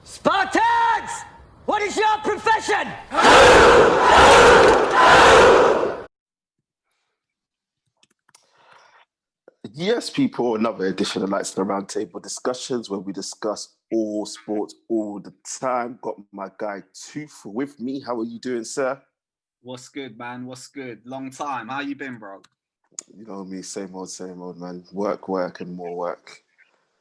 Spartans! What is your profession? Yes, people, another edition of Knightz, the Roundtable Discussions, where we discuss all sports all the time. Got my guy Tooth with me. How are you doing, sir? What's good, man? What's good? Long time. How you been, bro? You know me, same old, man. Work, and more work.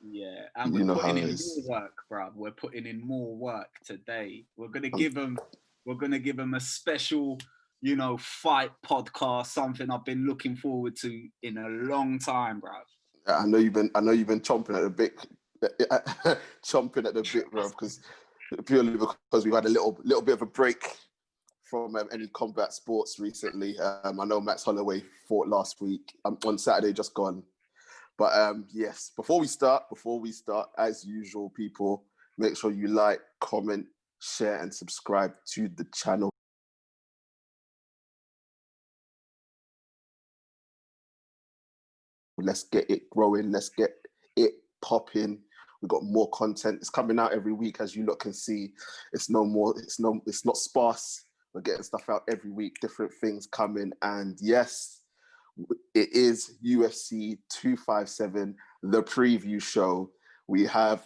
Yeah, and You we're know putting how it in is. more work, bro. We're putting in more work today. We're gonna give them a special, fight podcast. Something I've been looking forward to in a long time, bro. I know you've been chomping at the bit, bro, because purely because we've had a little bit of a break from any combat sports recently. I know Max Holloway fought last week on Saturday, just gone. But yes, before we start, as usual, people, make sure you like, comment, share, and subscribe to the channel. Let's get it growing. Let's get it popping. We've got more content. It's coming out every week, as you lot can see. It's not sparse. We're getting stuff out every week, different things coming. And yes, it is UFC 257, the preview show. We have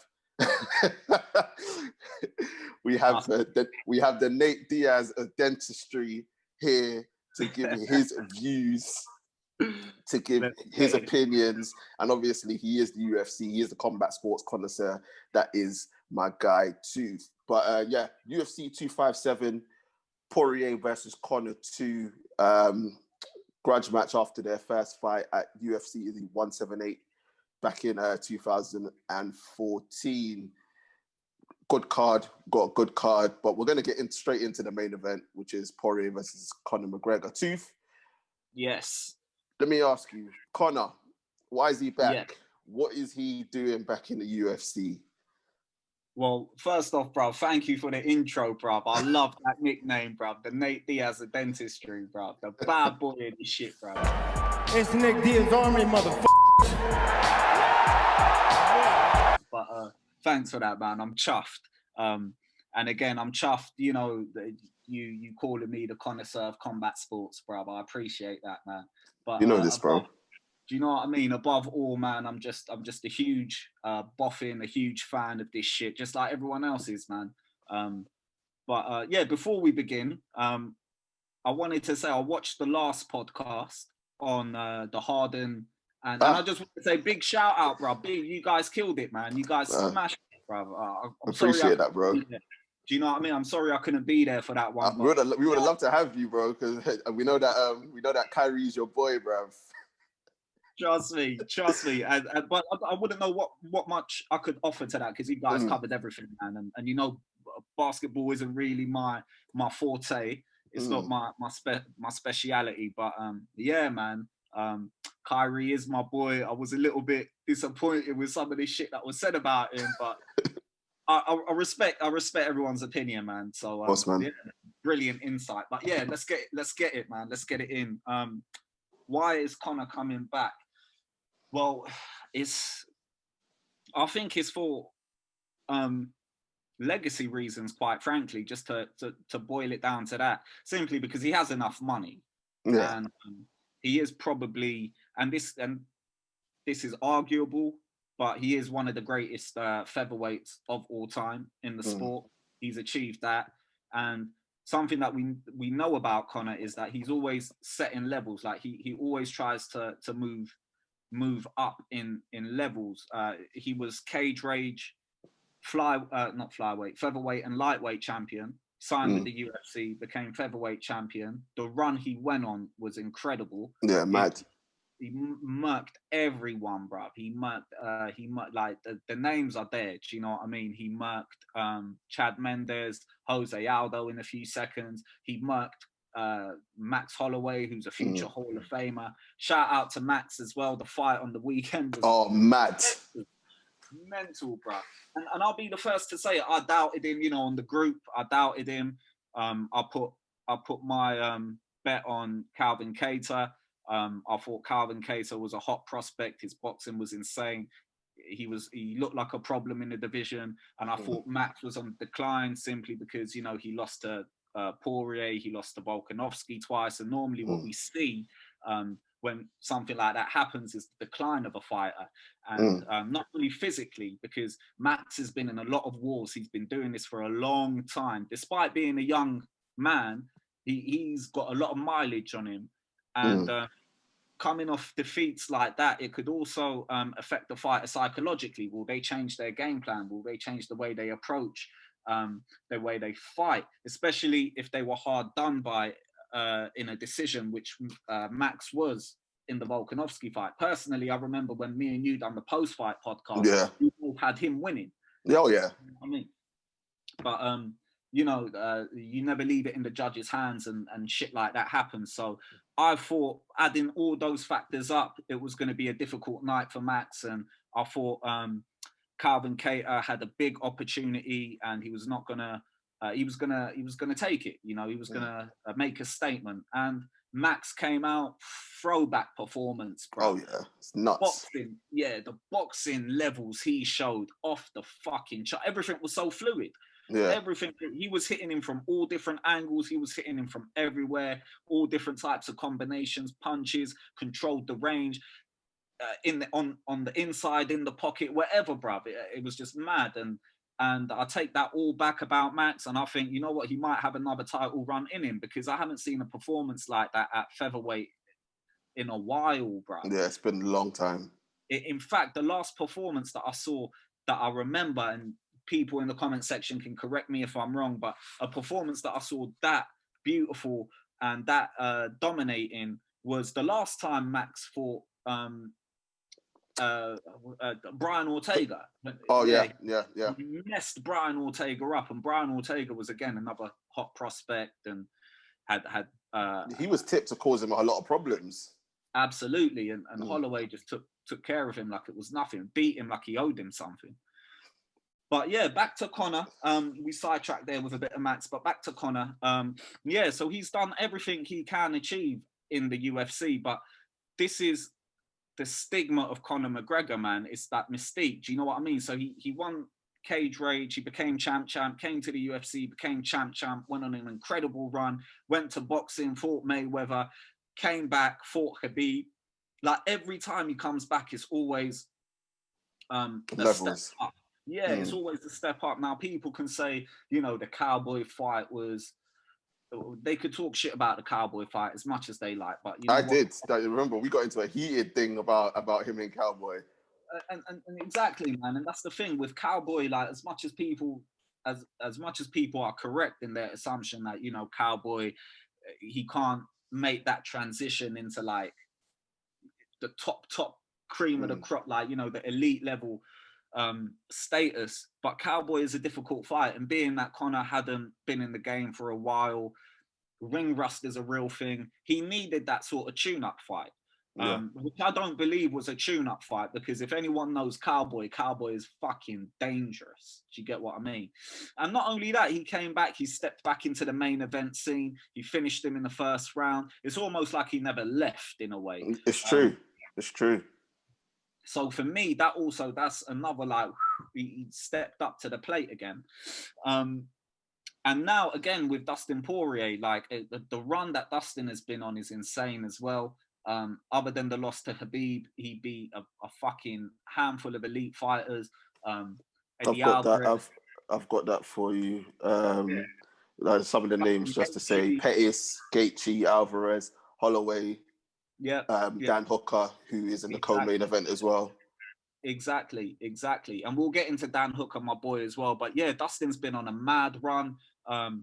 the Nate Diaz of dentistry here to give his views, to give his opinions, and obviously he is the UFC, he is the combat sports connoisseur. That is my guy Tooth. But yeah, UFC 257, Poirier versus Conor 2. Grudge match after their first fight at UFC 178 back in 2014. Good card, got a good card, but we're going to get straight into the main event, which is Poirier versus Conor McGregor. Tooth? Yes. Let me ask you, Conor, why is he back? Yeah. What is he doing back in the UFC? Well, first off, bro, thank you for the intro, bro. I love that nickname, bro. The Nate Diaz of dentistry, bro. The bad boy of this shit, bro. It's Nick Diaz Army, motherfucker. But thanks for that, man. I'm chuffed. And again, I'm chuffed, you calling me the connoisseur of combat sports, bro. I appreciate that, man. But you know this, bro. Do you know what I mean? Above all, man, I'm just a huge boffin, a huge fan of this shit, just like everyone else is, man. But yeah, before we begin, I wanted to say I watched the last podcast on the Harden, and I just want to say big shout out, bro. You guys killed it, man. You guys smashed it, bro. I'm appreciate that, bro. Do you know what I mean? I'm sorry I couldn't be there for that one. We would have loved to have you, bro, because we know that Kyrie's your boy, bro. Trust me. But I wouldn't know what much I could offer to that, because you guys covered everything, man. And basketball isn't really my forte. It's not my speciality. But yeah, man. Kyrie is my boy. I was a little bit disappointed with some of this shit that was said about him, but I respect everyone's opinion, man. So man. Yeah, brilliant insight. But yeah, let's get it, man. Let's get it in. Why is Conor coming back? Well, I think it's for legacy reasons, quite frankly, just to boil it down to that, simply because he has enough money. Yeah. And he is probably, and this is arguable, but he is one of the greatest featherweights of all time in the sport. He's achieved that. And something that we know about Conor is that he's always setting levels. Like he always tries to move up in levels. He was cage rage, featherweight and lightweight champion. Signed with the UFC, became featherweight champion. The run he went on was incredible. Yeah, mad. He murked everyone, bruv. He murked like the names are there. Do you know what I mean? He murked Chad Mendes, Jose Aldo in a few seconds. He murked Max Holloway, who's a future Hall of Famer. Shout out to Max as well. The fight on the weekend was mad. Mental, bruv. And I'll be the first to say it. I doubted him, on the group. I doubted him. I put my bet on Calvin Kattar. I thought Calvin Kattar was a hot prospect. His boxing was insane. he looked like a problem in the division, and I thought Max was on decline simply because, you know, he lost to Poirier, he lost to Volkanovski twice, and normally what we see when something like that happens is the decline of a fighter, and not only physically, because Max has been in a lot of wars. He's been doing this for a long time. Despite being a young man, he's got a lot of mileage on him, and coming off defeats like that, it could also affect the fighter psychologically. Will they change their game plan? Will they change the way they approach, the way they fight, especially if they were hard done by in a decision, which Max was in the Volkanovski fight? Personally, I remember when me and you done the post-fight podcast, we both had him winning. Oh, yeah. I mean, but you know, you never leave it in the judge's hands, and shit like that happens. So I thought, adding all those factors up, it was going to be a difficult night for Max, and I thought Calvin Kattar had a big opportunity, and he was not gonna. He was gonna take it. You know, he was gonna make a statement, and Max came out, throwback performance, bro. Oh yeah, it's nuts. Boxing, yeah, the boxing levels he showed off the fucking chart. Everything was so fluid. Yeah. Everything, he was hitting him from all different angles. He was hitting him from everywhere, all different types of combinations, punches, controlled the range, on the inside, in the pocket, wherever, bruv. It was just mad. And I take that all back about Max, and I think, you know what, he might have another title run in him, because I haven't seen a performance like that at featherweight in a while, bruv. Yeah, it's been a long time. In fact, the last performance that I saw, that I remember, and people in the comment section can correct me if I'm wrong, but a performance that I saw that beautiful and that dominating was the last time Max fought Brian Ortega. Oh yeah. He messed Brian Ortega up, and Brian Ortega was again another hot prospect, and had he was tipped to cause him a lot of problems. Absolutely, and Holloway just took care of him like it was nothing, beat him like he owed him something. But yeah, back to Conor. We sidetracked there with a bit of Max, but back to Conor. Yeah, so he's done everything he can achieve in the UFC, but this is the stigma of Conor McGregor, man. It's that mystique. Do you know what I mean? So he won Cage Rage, he became champ, came to the UFC, became champ, went on an incredible run, went to boxing, fought Mayweather, came back, fought Khabib. Like every time he comes back, it's always a step up. Yeah, it's always a step up. Now, people can say, you know, the Cowboy fight was... They could talk shit about the Cowboy fight as much as they like, but you know I remember we got into a heated thing about him and Cowboy. And exactly, man. And that's the thing with Cowboy. Like, as much as people are correct in their assumption that, you know, Cowboy, he can't make that transition into like the top cream of the crop, like, you know, the elite level status. But Cowboy is a difficult fight, and being that Conor hadn't been in the game for a while, ring rust is a real thing. He needed that sort of tune-up fight, which I don't believe was a tune-up fight, because if anyone knows Cowboy is fucking dangerous. Do you get what I mean? And not only that, he came back, he stepped back into the main event scene, he finished him in the first round. It's almost like he never left, in a way. It's true. It's true. So for me, that's another, like, he stepped up to the plate again. And now again with Dustin Poirier, like the run that Dustin has been on is insane as well. Other than the loss to Khabib, he beat a fucking handful of elite fighters. I've got that for you. Like some of the names, just to say: Pettis, Gaethje, Alvarez, Holloway. Dan Hooker, who is in the co-main event as well. Exactly. And we'll get into Dan Hooker, my boy, as well. But yeah, Dustin's been on a mad run,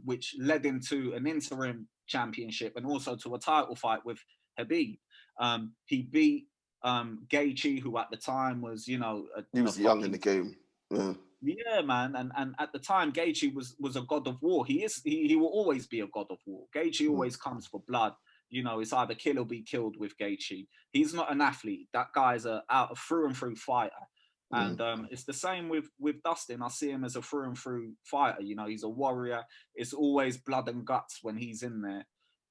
which led him to an interim championship and also to a title fight with Khabib. He beat Gaethje, who at the time was, you know... he was young in the game. Yeah, man. And at the time, Gaethje was a god of war. He will always be a god of war. Gaethje always comes for blood. You know, it's either kill or be killed with Gaethje. He's not an athlete. That guy's a through and through fighter. And it's the same with Dustin. I see him as a through and through fighter. You know, he's a warrior. It's always blood and guts when he's in there.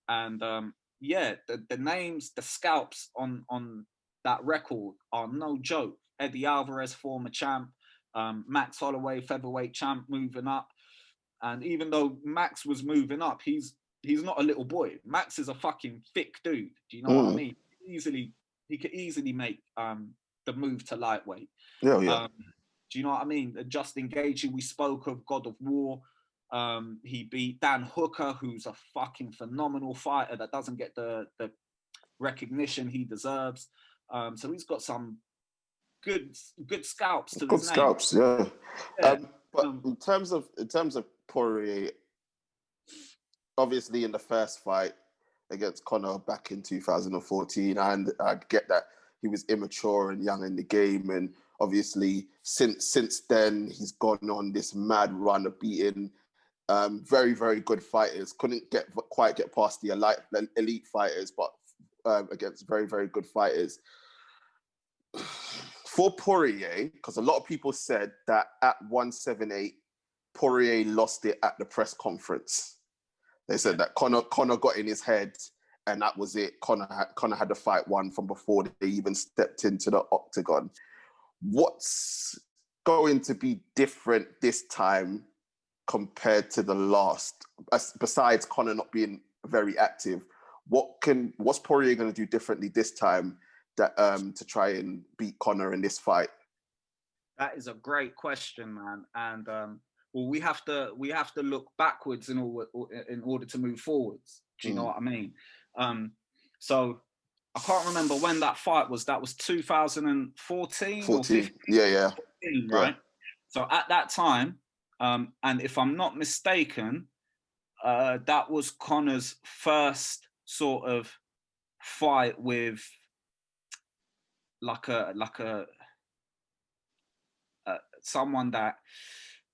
And the names, the scalps on that record are no joke. Eddie Alvarez, former champ, Max Holloway, featherweight champ, moving up. And even though Max was moving up, he's not a little boy. Max is a fucking thick dude. Do you know what I mean? He could easily make the move to lightweight. Yeah. Do you know what I mean? Justin Gaethje, we spoke of, God of War. He beat Dan Hooker, who's a fucking phenomenal fighter that doesn't get the recognition he deserves. So he's got some good scalps to his name. Good scalps, yeah. But in terms of Poirier, obviously in the first fight against Conor back in 2014, and I get that he was immature and young in the game, and obviously since then he's gone on this mad run of beating very, very good fighters. Couldn't quite get past the elite fighters, but against very, very good fighters. For Poirier, because a lot of people said that at 178, Poirier lost it at the press conference. They said that Conor got in his head, and that was it. Conor had the fight won from before they even stepped into the octagon. What's going to be different this time compared to the last? Besides Conor not being very active, what's Poirier going to do differently this time that to try and beat Conor in this fight? That is a great question, man. And well, we have to look backwards in order to move forwards. Do you know what I mean? So I can't remember when that fight was. That was 2014 or 15? Yeah. 15, right? Yeah. So at that time, and if I'm not mistaken, that was Conor's first sort of fight with like a someone that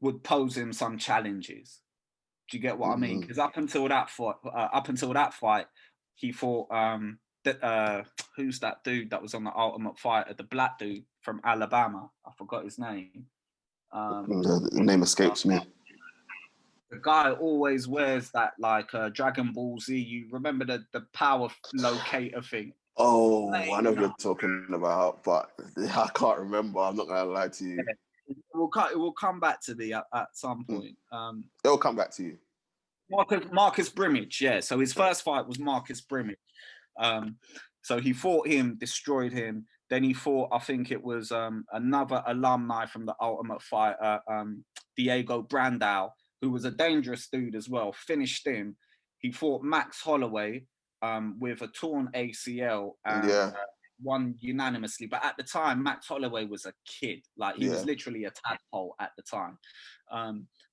would pose him some challenges. Do you get what I mean? Because up until that fight, he fought who's that dude that was on the Ultimate Fighter, the black dude from Alabama? I forgot his name. The name escapes me. The guy always wears that like Dragon Ball Z. You remember the power locator thing? Oh, I know what you're talking about, but I can't remember. I'm not gonna lie to you. Yeah. It will come back to me at some point. It'll come back to you. Marcus Brimage, yeah. So his first fight was Marcus Brimage. So he fought him, destroyed him. Then he fought, I think it was another alumni from the Ultimate Fighter, Diego Brandao, who was a dangerous dude as well. Finished him. He fought Max Holloway with a torn ACL and won unanimously. But at the time, Max Holloway was a kid. Like he was literally a tadpole at the time.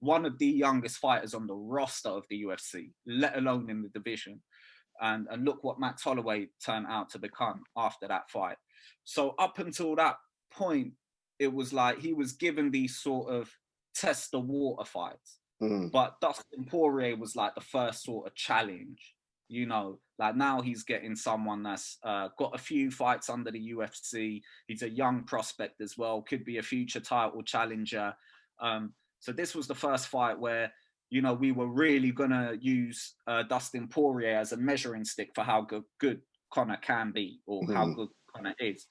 One of the youngest fighters on the roster of the UFC, let alone in the division. And look what Max Holloway turned out to become after that fight. So up until that point, it was like he was given these sort of test the water fights. But Dustin Poirier was like the first sort of challenge. You know, like now he's getting someone that's got a few fights under the UFC. He's a young prospect as well, could be a future title challenger. So this was the first fight where, you know, we were really going to use Dustin Poirier as a measuring stick for how good Conor can be or how good Conor is.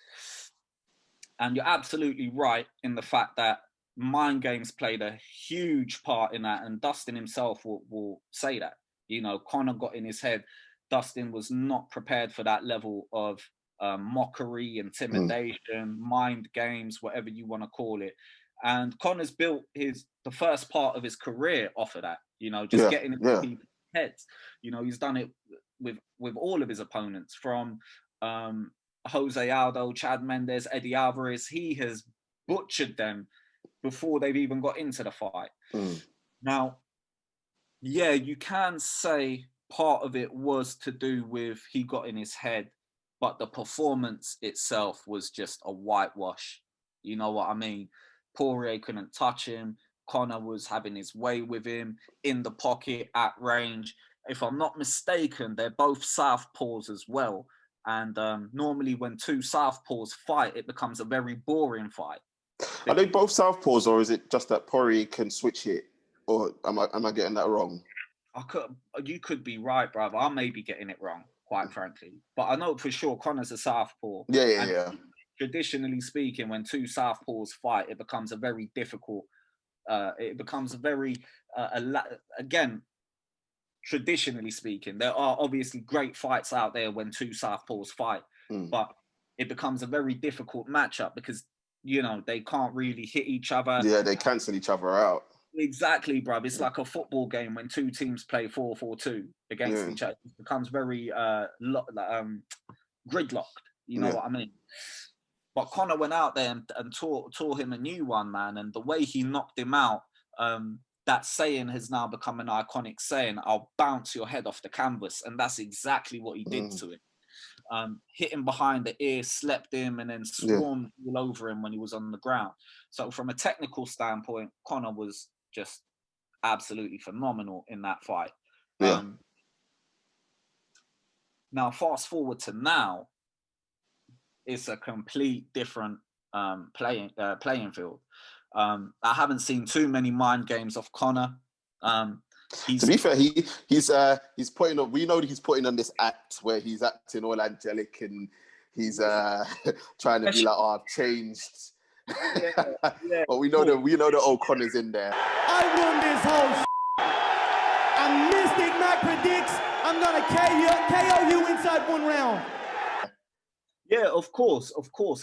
And you're absolutely right in the fact that mind games played a huge part in that. And Dustin himself will say that. You know, Conor got in his head. Dustin was not prepared for that level of mockery, intimidation, mind games, whatever you want to call it. And Conor's built the first part of his career off of that, you know, just getting into people's heads. You know, he's done it with all of his opponents, from Jose Aldo, Chad Mendes, Eddie Alvarez. He has butchered them before they've even got into the fight. Now, yeah, you can say part of it was to do with he got in his head, but the performance itself was just a whitewash. You know what I mean? Poirier couldn't touch him. Conor was having his way with him in the pocket at range. If I'm not mistaken, they're both southpaws as well. And normally when two southpaws fight, it becomes a very boring fight. Are they both southpaws, or is it just that Poirier can switch it? Or am I getting that wrong? You could be right, brother. I may be getting it wrong, quite frankly. But I know for sure Conor's a southpaw. Yeah. traditionally speaking, when two southpaws fight, it becomes a very difficult. It becomes a very again. Traditionally speaking, there are obviously great fights out there when two southpaws fight, but it becomes a very difficult matchup because, you know, they can't really hit each other. Yeah, they cancel each other out. Exactly, bruv. It's like a football game when two teams play 4-4-2 against each other. It becomes very gridlocked. You know what I mean? But Conor went out there and taught him a new one, man. And the way he knocked him out, that saying has now become an iconic saying, "I'll bounce your head off the canvas." And that's exactly what he did to him. Hit him behind the ear, slept him, and then swarmed all over him when he was on the ground. So from a technical standpoint, Conor was just absolutely phenomenal in that fight. Now, fast forward to now, it's a complete different playing field. I haven't seen too many mind games of Conor. To be fair, he's putting on. We know that he's putting on this act where he's acting all angelic and he's trying to be like, "Oh, I've changed." But we know that old Conor's in there. I won this whole and Mystic Mac predicts I'm gonna KO you inside 1 round. Yeah, of course,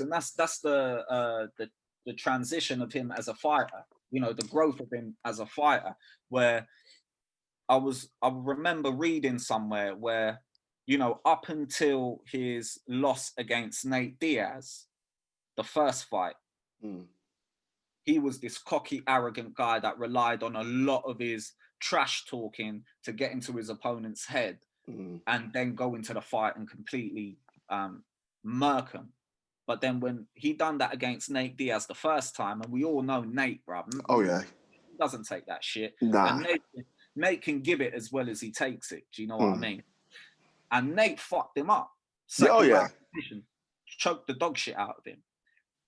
and that's the transition of him as a fighter. You know, the growth of him as a fighter. Where I remember reading somewhere where, you know, up until his loss against Nate Diaz, the first fight, he was this cocky, arrogant guy that relied on a lot of his trash talking to get into his opponent's head and then go into the fight and completely murk him. But then when he done that against Nate Diaz the first time, and we all know Nate, bruv. Oh yeah. He doesn't take that shit. Nah. And Nate can give it as well as he takes it. Do you know what I mean? And Nate fucked him up. Round position, choked the dog shit out of him.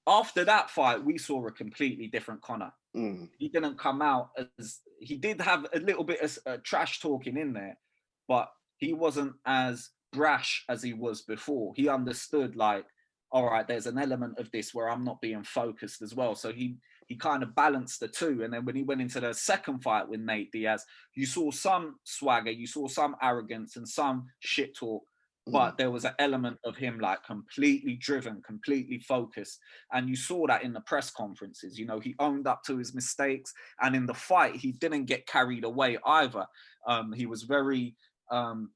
After that fight, we saw a completely different Conor. He didn't come out as... He did have a little bit of trash talking in there, but he wasn't as brash as he was before. He understood, like, all right, there's an element of this where I'm not being focused as well. So he kind of balanced the two. And then when he went into the second fight with Nate Diaz, you saw some swagger, you saw some arrogance and some shit talk, but there was an element of him like completely driven, completely focused. And you saw that in the press conferences. You know, he owned up to his mistakes. And in the fight, he didn't get carried away either. He was very...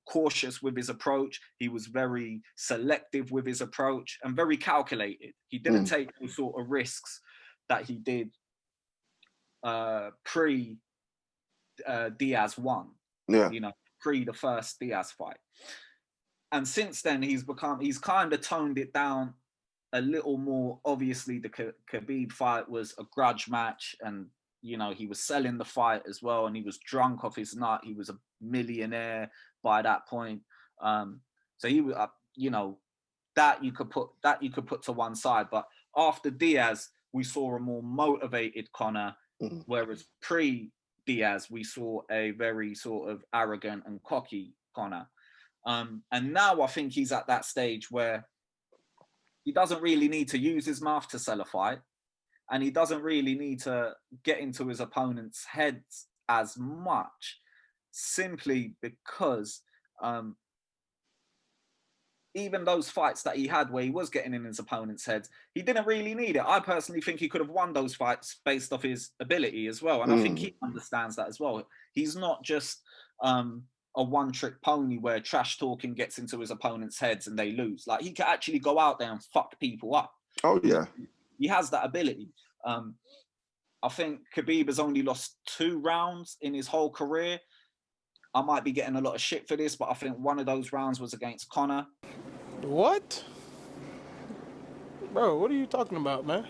cautious with his approach. He was very selective with his approach and very calculated. He didn't take the sort of risks that he did pre Diaz 1. You know, pre the first Diaz fight. And since then, he's kind of toned it down a little more. Obviously, the Khabib fight was a grudge match, and you know, he was selling the fight as well, and he was drunk off his nut. He was a millionaire by that point. So he was, you know, that you could put to one side. But after Diaz, we saw a more motivated Conor, whereas pre-Diaz, we saw a very sort of arrogant and cocky Conor. And now I think he's at that stage where he doesn't really need to use his mouth to sell a fight. And he doesn't really need to get into his opponent's heads as much, simply because even those fights that he had where he was getting in his opponent's heads, he didn't really need it. I personally think he could have won those fights based off his ability as well. And I think he understands that as well. He's not just a one-trick pony where trash talking gets into his opponent's heads and they lose. Like, he can actually go out there and fuck people up. Oh, yeah. He has that ability. I think Khabib has only lost 2 rounds in his whole career. I might be getting a lot of shit for this, but I think one of those rounds was against Conor. What? Bro, what are you talking about, man?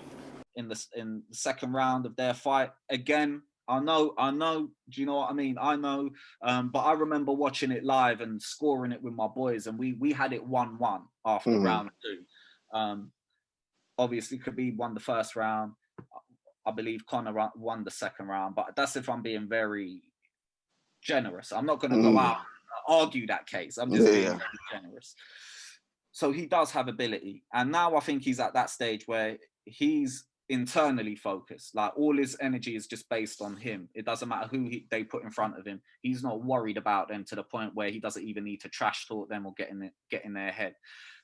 In the second round of their fight. Again, I know, do you know what I mean? I know, but I remember watching it live and scoring it with my boys, and we had it 1-1 after round 2. Obviously, Khabib won the first round. I believe Conor won the second round, but that's if I'm being very generous. I'm not going to go out and argue that case. I'm just being very generous. So he does have ability. And now I think he's at that stage where he's internally focused. Like all his energy is just based on him. It doesn't matter who they put in front of him. He's not worried about them to the point where he doesn't even need to trash talk them or get in their head.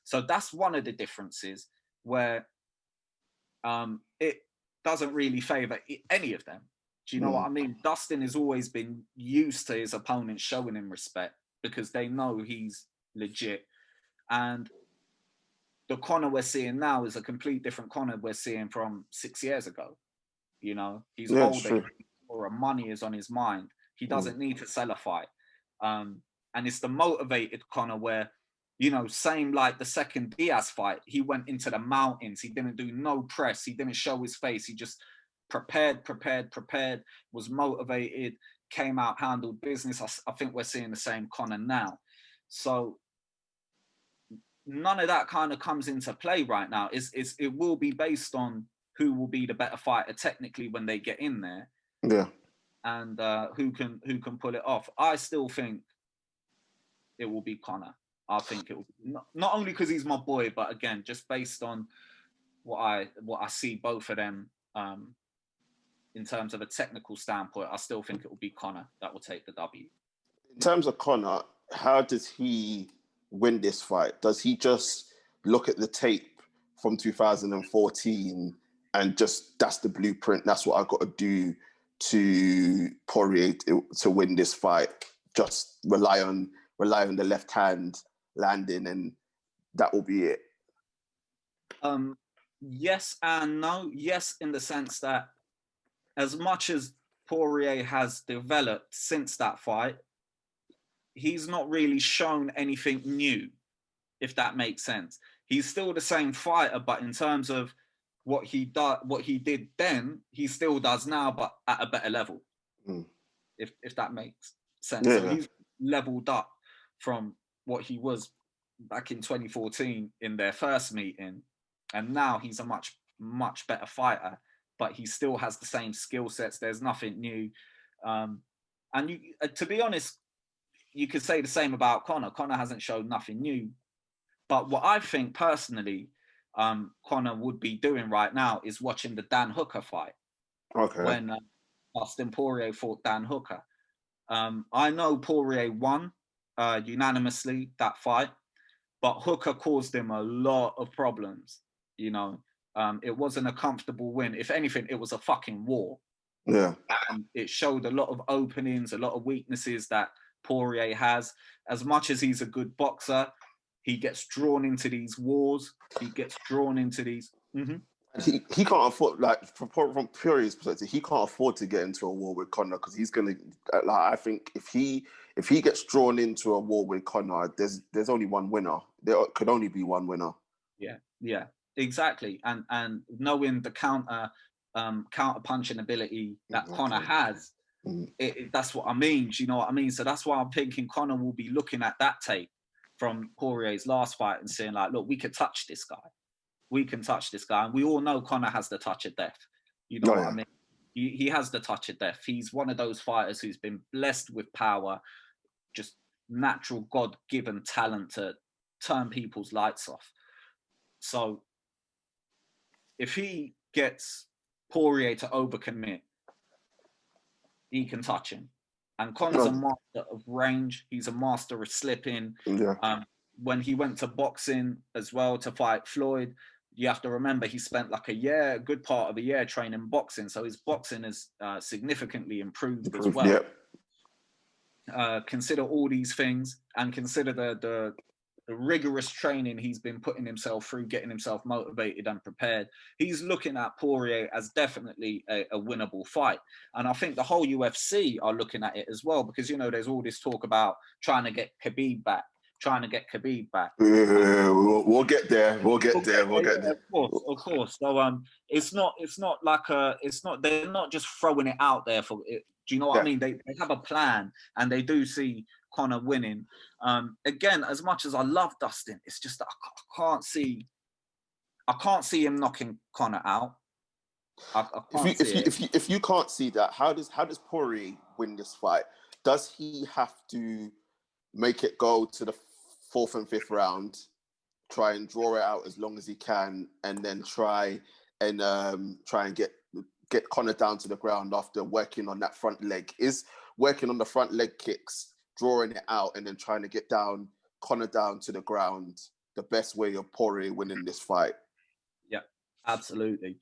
So that's one of the differences where it doesn't really favor any of them. Do you know what I mean? Dustin has always been used to his opponents showing him respect because they know he's legit. And the Conor we're seeing now is a complete different Conor we're seeing from 6 years ago. You know, he's older, or money is on his mind. He doesn't need to sell a fight. And it's the motivated Conor where, you know, same like the second Diaz fight, he went into the mountains. He didn't do no press. He didn't show his face. He just prepared, was motivated, came out, handled business. I think we're seeing the same Conor now. So none of that kind of comes into play right now. It will be based on who will be the better fighter technically when they get in there. Yeah. And who can pull it off. I still think it will be Conor. I think it will not only because he's my boy, but again, just based on what I see both of them in terms of a technical standpoint, I still think it will be Conor that will take the W. In terms of Conor, how does he win this fight? Does he just look at the tape from 2014 and just that's the blueprint? That's what I've got to do to Poirier to win this fight. Just rely on the left hand landing, and that will be it. Yes and no. Yes, in the sense that as much as Poirier has developed since that fight, he's not really shown anything new, if that makes sense. He's still the same fighter, but in terms of what he did then, he still does now, but at a better level. If that makes sense. Yeah. So he's leveled up from what he was back in 2014 in their first meeting, and now he's a much better fighter, but he still has the same skill sets. There's nothing new. And you, to be honest, you could say the same about Conor. Conor hasn't shown nothing new. But what I think personally, Conor would be doing right now is watching the Dan Hooker fight. Okay. When Dustin Poirier fought Dan Hooker. I know Poirier won unanimously that fight, but Hooker caused him a lot of problems. You know, it wasn't a comfortable win. If anything, it was a fucking war. Yeah. It showed a lot of openings, a lot of weaknesses that Poirier has. As much as he's a good boxer, he gets drawn into these wars. He gets drawn into these. He can't afford, like, from Poirier's perspective, he can't afford to get into a war with Conor because he's gonna. Like, I think if he gets drawn into a war with Conor, there's only one winner. There could only be one winner. Yeah, exactly. And knowing the counter punching ability that Conor has, that's what I mean. Do you know what I mean? So that's why I'm thinking Conor will be looking at that tape from Poirier's last fight and saying, like, look, we could touch this guy. We can touch this guy. And we all know Conor has the touch of death. You know what I mean? He has the touch of death. He's one of those fighters who's been blessed with power, just natural God-given talent to turn people's lights off. So if he gets Poirier to overcommit, he can touch him. And Conor's a master of range. He's a master of slipping. Yeah. When he went to boxing as well to fight Floyd, you have to remember he spent like a good part of a year training boxing. So his boxing has significantly improved as well. Yep. Consider all these things and consider the rigorous training he's been putting himself through, getting himself motivated and prepared. He's looking at Poirier as definitely a winnable fight. And I think the whole UFC are looking at it as well, because, you know, there's all this talk about trying to get Khabib back. We'll get there. We'll get there. Of course. So it's not like they're not just throwing it out there for it. Do you know what I mean? They have a plan and they do see Conor winning. Again, as much as I love Dustin, it's just that I can't see him knocking Conor out. If you can't see that, how does Poirier win this fight? Does he have to make it go to the 4th and 5th round, try and draw it out as long as he can, and then try and get Conor down to the ground after working on that front leg. Is working on the front leg kicks, drawing it out, and then trying to get Conor down to the ground the best way of Poirier winning this fight? Yeah, absolutely.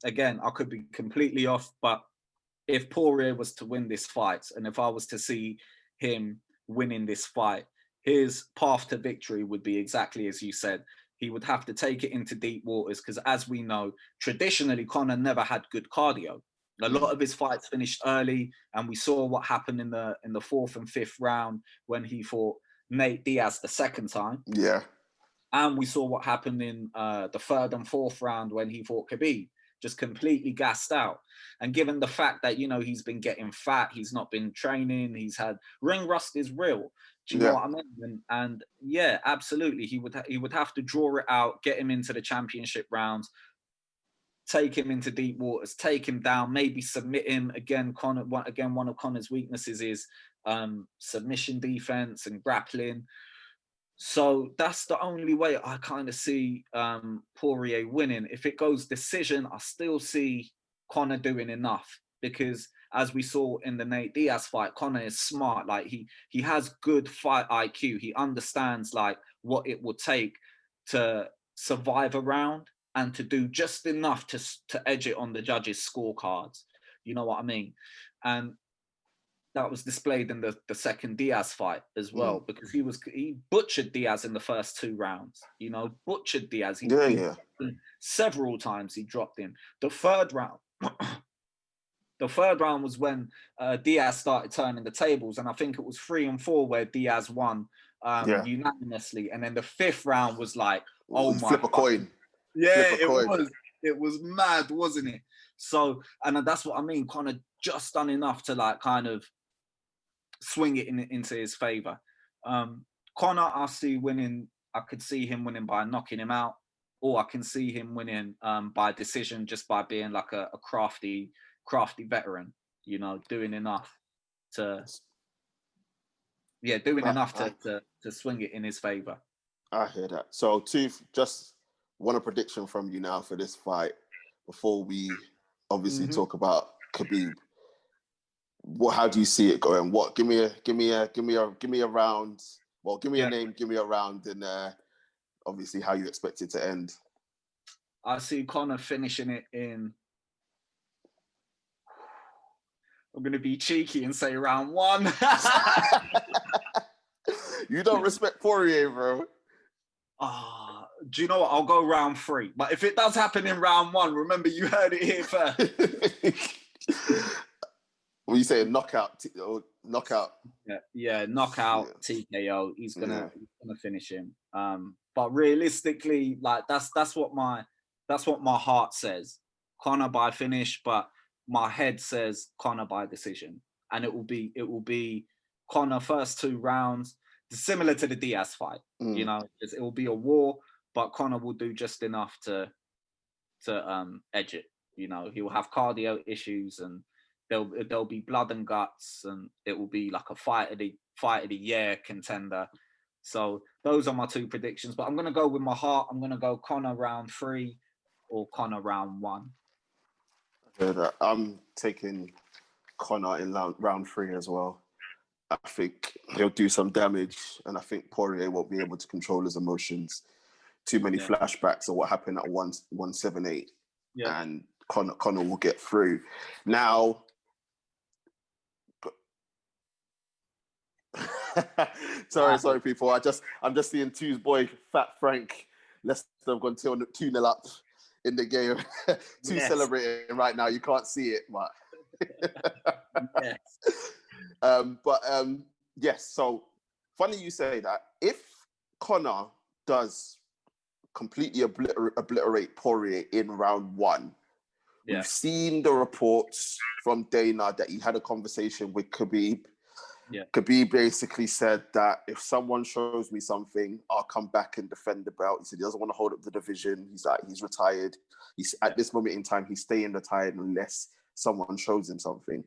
Again, I could be completely off, but if Poirier was to win this fight, and if I was to see him winning this fight, his path to victory would be exactly as you said. He would have to take it into deep waters because, as we know, traditionally, Conor never had good cardio. A lot of his fights finished early, and we saw what happened in the 4th and 5th round when he fought Nate Diaz the second time. Yeah. And we saw what happened in the 3rd and 4th round when he fought Khabib, just completely gassed out. And given the fact that, you know, he's been getting fat, he's not been training, he's had ring rust is real. Do you know what I mean? And yeah, absolutely. He would have to draw it out, get him into the championship rounds, take him into deep waters, take him down, maybe submit him. Again, one of Conor's weaknesses is submission defense and grappling. So that's the only way I kind of see Poirier winning. If it goes decision, I still see Conor doing enough because, as we saw in the Nate Diaz fight, Conor is smart. Like he has good fight IQ. He understands like what it would take to survive a round and to do just enough to edge it on the judges' scorecards. You know what I mean? And that was displayed in the second Diaz fight as well, because he butchered Diaz in the first 2 rounds. You know, butchered Diaz. Several times he dropped him. The third round was when Diaz started turning the tables, and I think it was 3 and 4 where Diaz won unanimously, and then the 5th round was like, oh my, flip a coin. Yeah, it was mad, wasn't it? So, and that's what I mean. Conor just done enough to like kind of swing it into his favor. Conor, I see winning. I could see him winning by knocking him out, or I can see him winning by decision, just by being like a crafty veteran. You know, doing enough to swing it in his favor. I hear that. So, just want a prediction from you now for this fight before we obviously talk about Khabib. How do you see it going? Give me a round. Well, give me a name, give me a round, and obviously how you expect it to end. I see Conor finishing it in. I'm going to be cheeky and say round 1. You don't respect Poirier, bro. Do you know what? I'll go round 3. But if it does happen in round 1, remember you heard it here first. What you say? Knockout. Yeah, knockout, TKO. He's gonna finish him. But realistically, like that's what my heart says. Conor by finish, but my head says Conor by decision, and it will be Conor first 2 rounds, similar to the Diaz fight. You know, it will be a war, but Conor will do just enough to edge it. You know, he will have cardio issues, and there'll be blood and guts, and it will be like a fight of the year contender. So those are my 2 predictions. But I'm gonna go with my heart. I'm gonna go Conor round 3 or Conor round 1. I'm taking Conor in round 3 as well. I think he'll do some damage, and I think Poirier won't be able to control his emotions. Too many flashbacks of what happened at 178, and Conor will get through. Now, sorry, people. I'm just seeing Two's boy, Fat Frank. Leicester have gone 2-0 up in the game. Two celebrating right now. You can't see it, but yes. So funny you say that. If Conor does completely obliterate Poirier in round 1, we've seen the reports from Dana that he had a conversation with Khabib. Khabib basically said that if someone shows me something, I'll come back and defend the belt. He said he doesn't want to hold up the division. He's retired. He's at this moment in time, he's staying retired unless someone shows him something.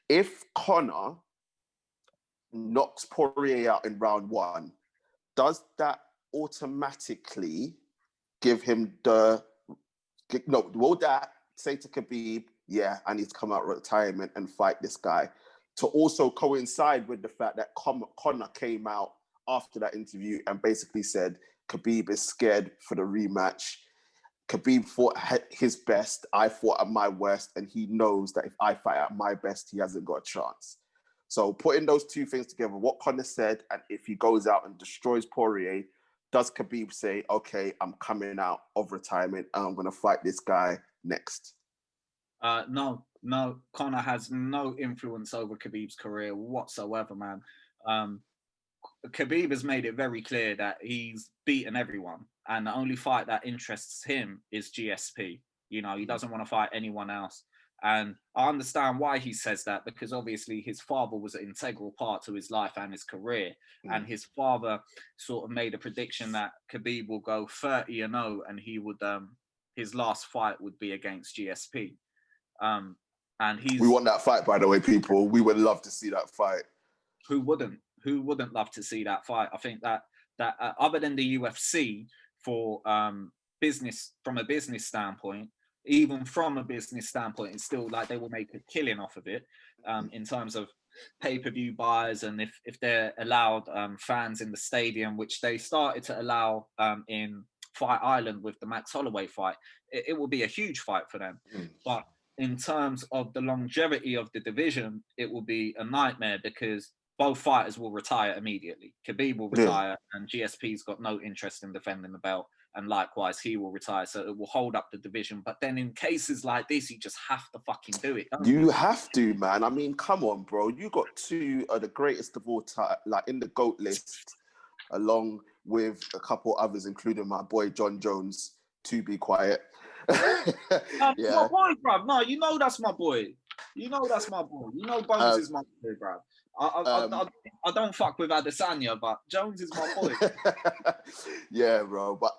If Conor knocks Poirier out in round 1, does that automatically give him the... No, will that say to Khabib, yeah, I need to come out of retirement and fight this guy, to also coincide with the fact that Conor came out after that interview and basically said Khabib is scared for the rematch. Khabib fought his best, I fought at my worst, and he knows that if I fight at my best, he hasn't got a chance. So putting those two things together, what Conor said, and if he goes out and destroys Poirier, does Khabib say, okay, I'm coming out of retirement and I'm going to fight this guy next? No. Conor has no influence over Khabib's career whatsoever, man. Khabib has made it very clear that he's beaten everyone, and the only fight that interests him is GSP. You know, he doesn't want to fight anyone else. And I understand why he says that, because obviously his father was an integral part to his life and his career. And his father sort of made a prediction that Khabib will go 30-0 and he would, his last fight would be against GSP. And we want that fight, by the way, people. We would love to see that fight. Who wouldn't love to see that fight? I think that other than the UFC, for business, from a business standpoint, even from a business standpoint, it's still like they will make a killing off of it, in terms of pay-per-view buys, and if they're allowed fans in the stadium, which they started to allow in Fight Island with the Max Holloway fight, it will be a huge fight for them. But in terms of the longevity of the division, it will be a nightmare, because both fighters will retire immediately. Khabib will retire, and GSP's got no interest in defending the belt, and likewise he will retire. So it will hold up the division. But then in cases like this, you just have to fucking do it. You have to, man. I mean, come on, bro. You got two of the greatest of all time, like in the GOAT list, along with a couple others, including my boy John Jones, to be quiet. My boy, bruv. No, you know that's my boy. You know that's my boy. You know Bones is my boy, bruv. I don't fuck with Adesanya, but Jones is my boy. Yeah, bro. But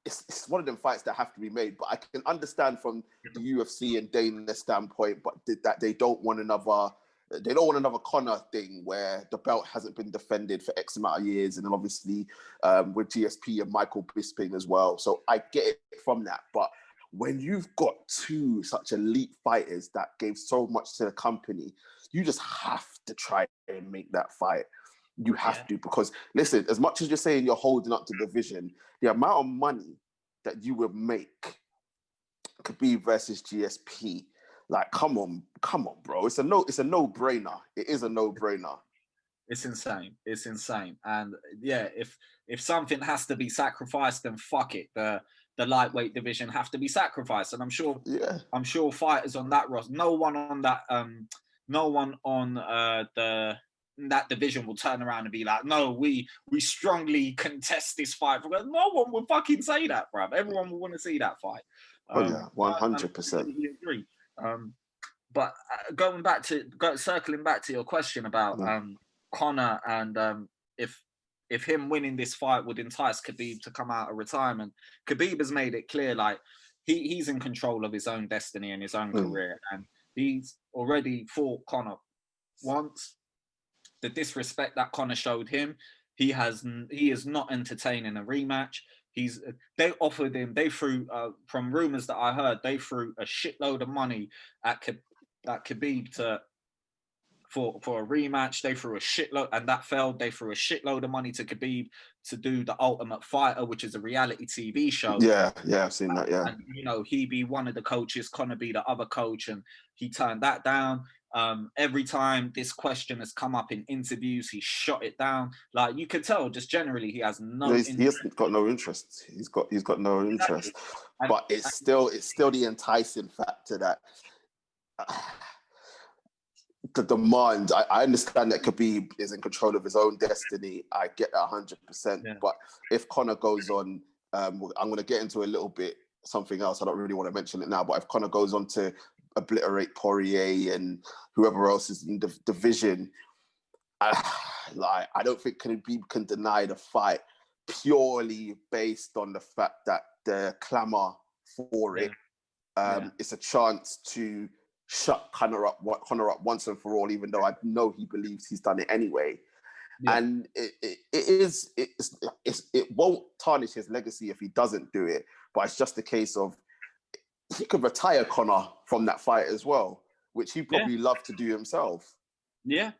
it's one of them fights that have to be made. But I can understand from the UFC and Dana's standpoint, but that they don't want another Conor thing where the belt hasn't been defended for X amount of years, and then obviously with GSP and Michael Bisping as well. So I get it from that, but when you've got two such elite fighters that gave so much to the company, you just have to try and make that fight. You have to, because listen, as much as you're saying you're holding up the division, the amount of money that you would make Khabib versus GSP, like, come on, bro. It's a no-brainer. It is a no-brainer. It's insane. And yeah, if something has to be sacrificed, then fuck it. The lightweight division have to be sacrificed. And I'm sure fighters on that roster, no one on that division will turn around and be like, no, we strongly contest this fight. Because no one will fucking say that, bruv. Everyone will want to see that fight. 100%. I agree. But circling back to your question about Conor and if him winning this fight would entice Khabib to come out of retirement, Khabib has made it clear, like, he's in control of his own destiny and his own career, and he's already fought Conor once. The disrespect that Conor showed him, he is not entertaining a rematch. They offered him, they threw, from rumors that I heard, they threw a shitload of money at Khabib for a rematch. They threw a shitload, and that failed. They threw a shitload of money to Khabib to do the Ultimate Fighter, which is a reality TV show. Yeah, I've seen that. Yeah, and he be one of the coaches, Conor be the other coach, and he turned that down. Every time this question has come up in interviews, he shot it down. Like, you could tell, just generally, he has no. He hasn't got no interest. He's got no interest. But it's still the enticing factor that. The demand, I understand that Khabib is in control of his own destiny. I get that 100%. Yeah. But if Conor goes on, I'm going to get into a little bit something else. I don't really want to mention it now, but if Conor goes on to obliterate Poirier and whoever else is in the division, I don't think Khabib can deny the fight purely based on the fact that the clamour for it. It's a chance to shut Conor up once and for all, even though I know he believes he's done it anyway. And it won't tarnish his legacy if he doesn't do it. But it's just a case of he could retire Conor from that fight as well, which he probably love to do himself. Yeah,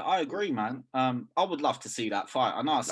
I agree, man. I would love to see that fight. I know,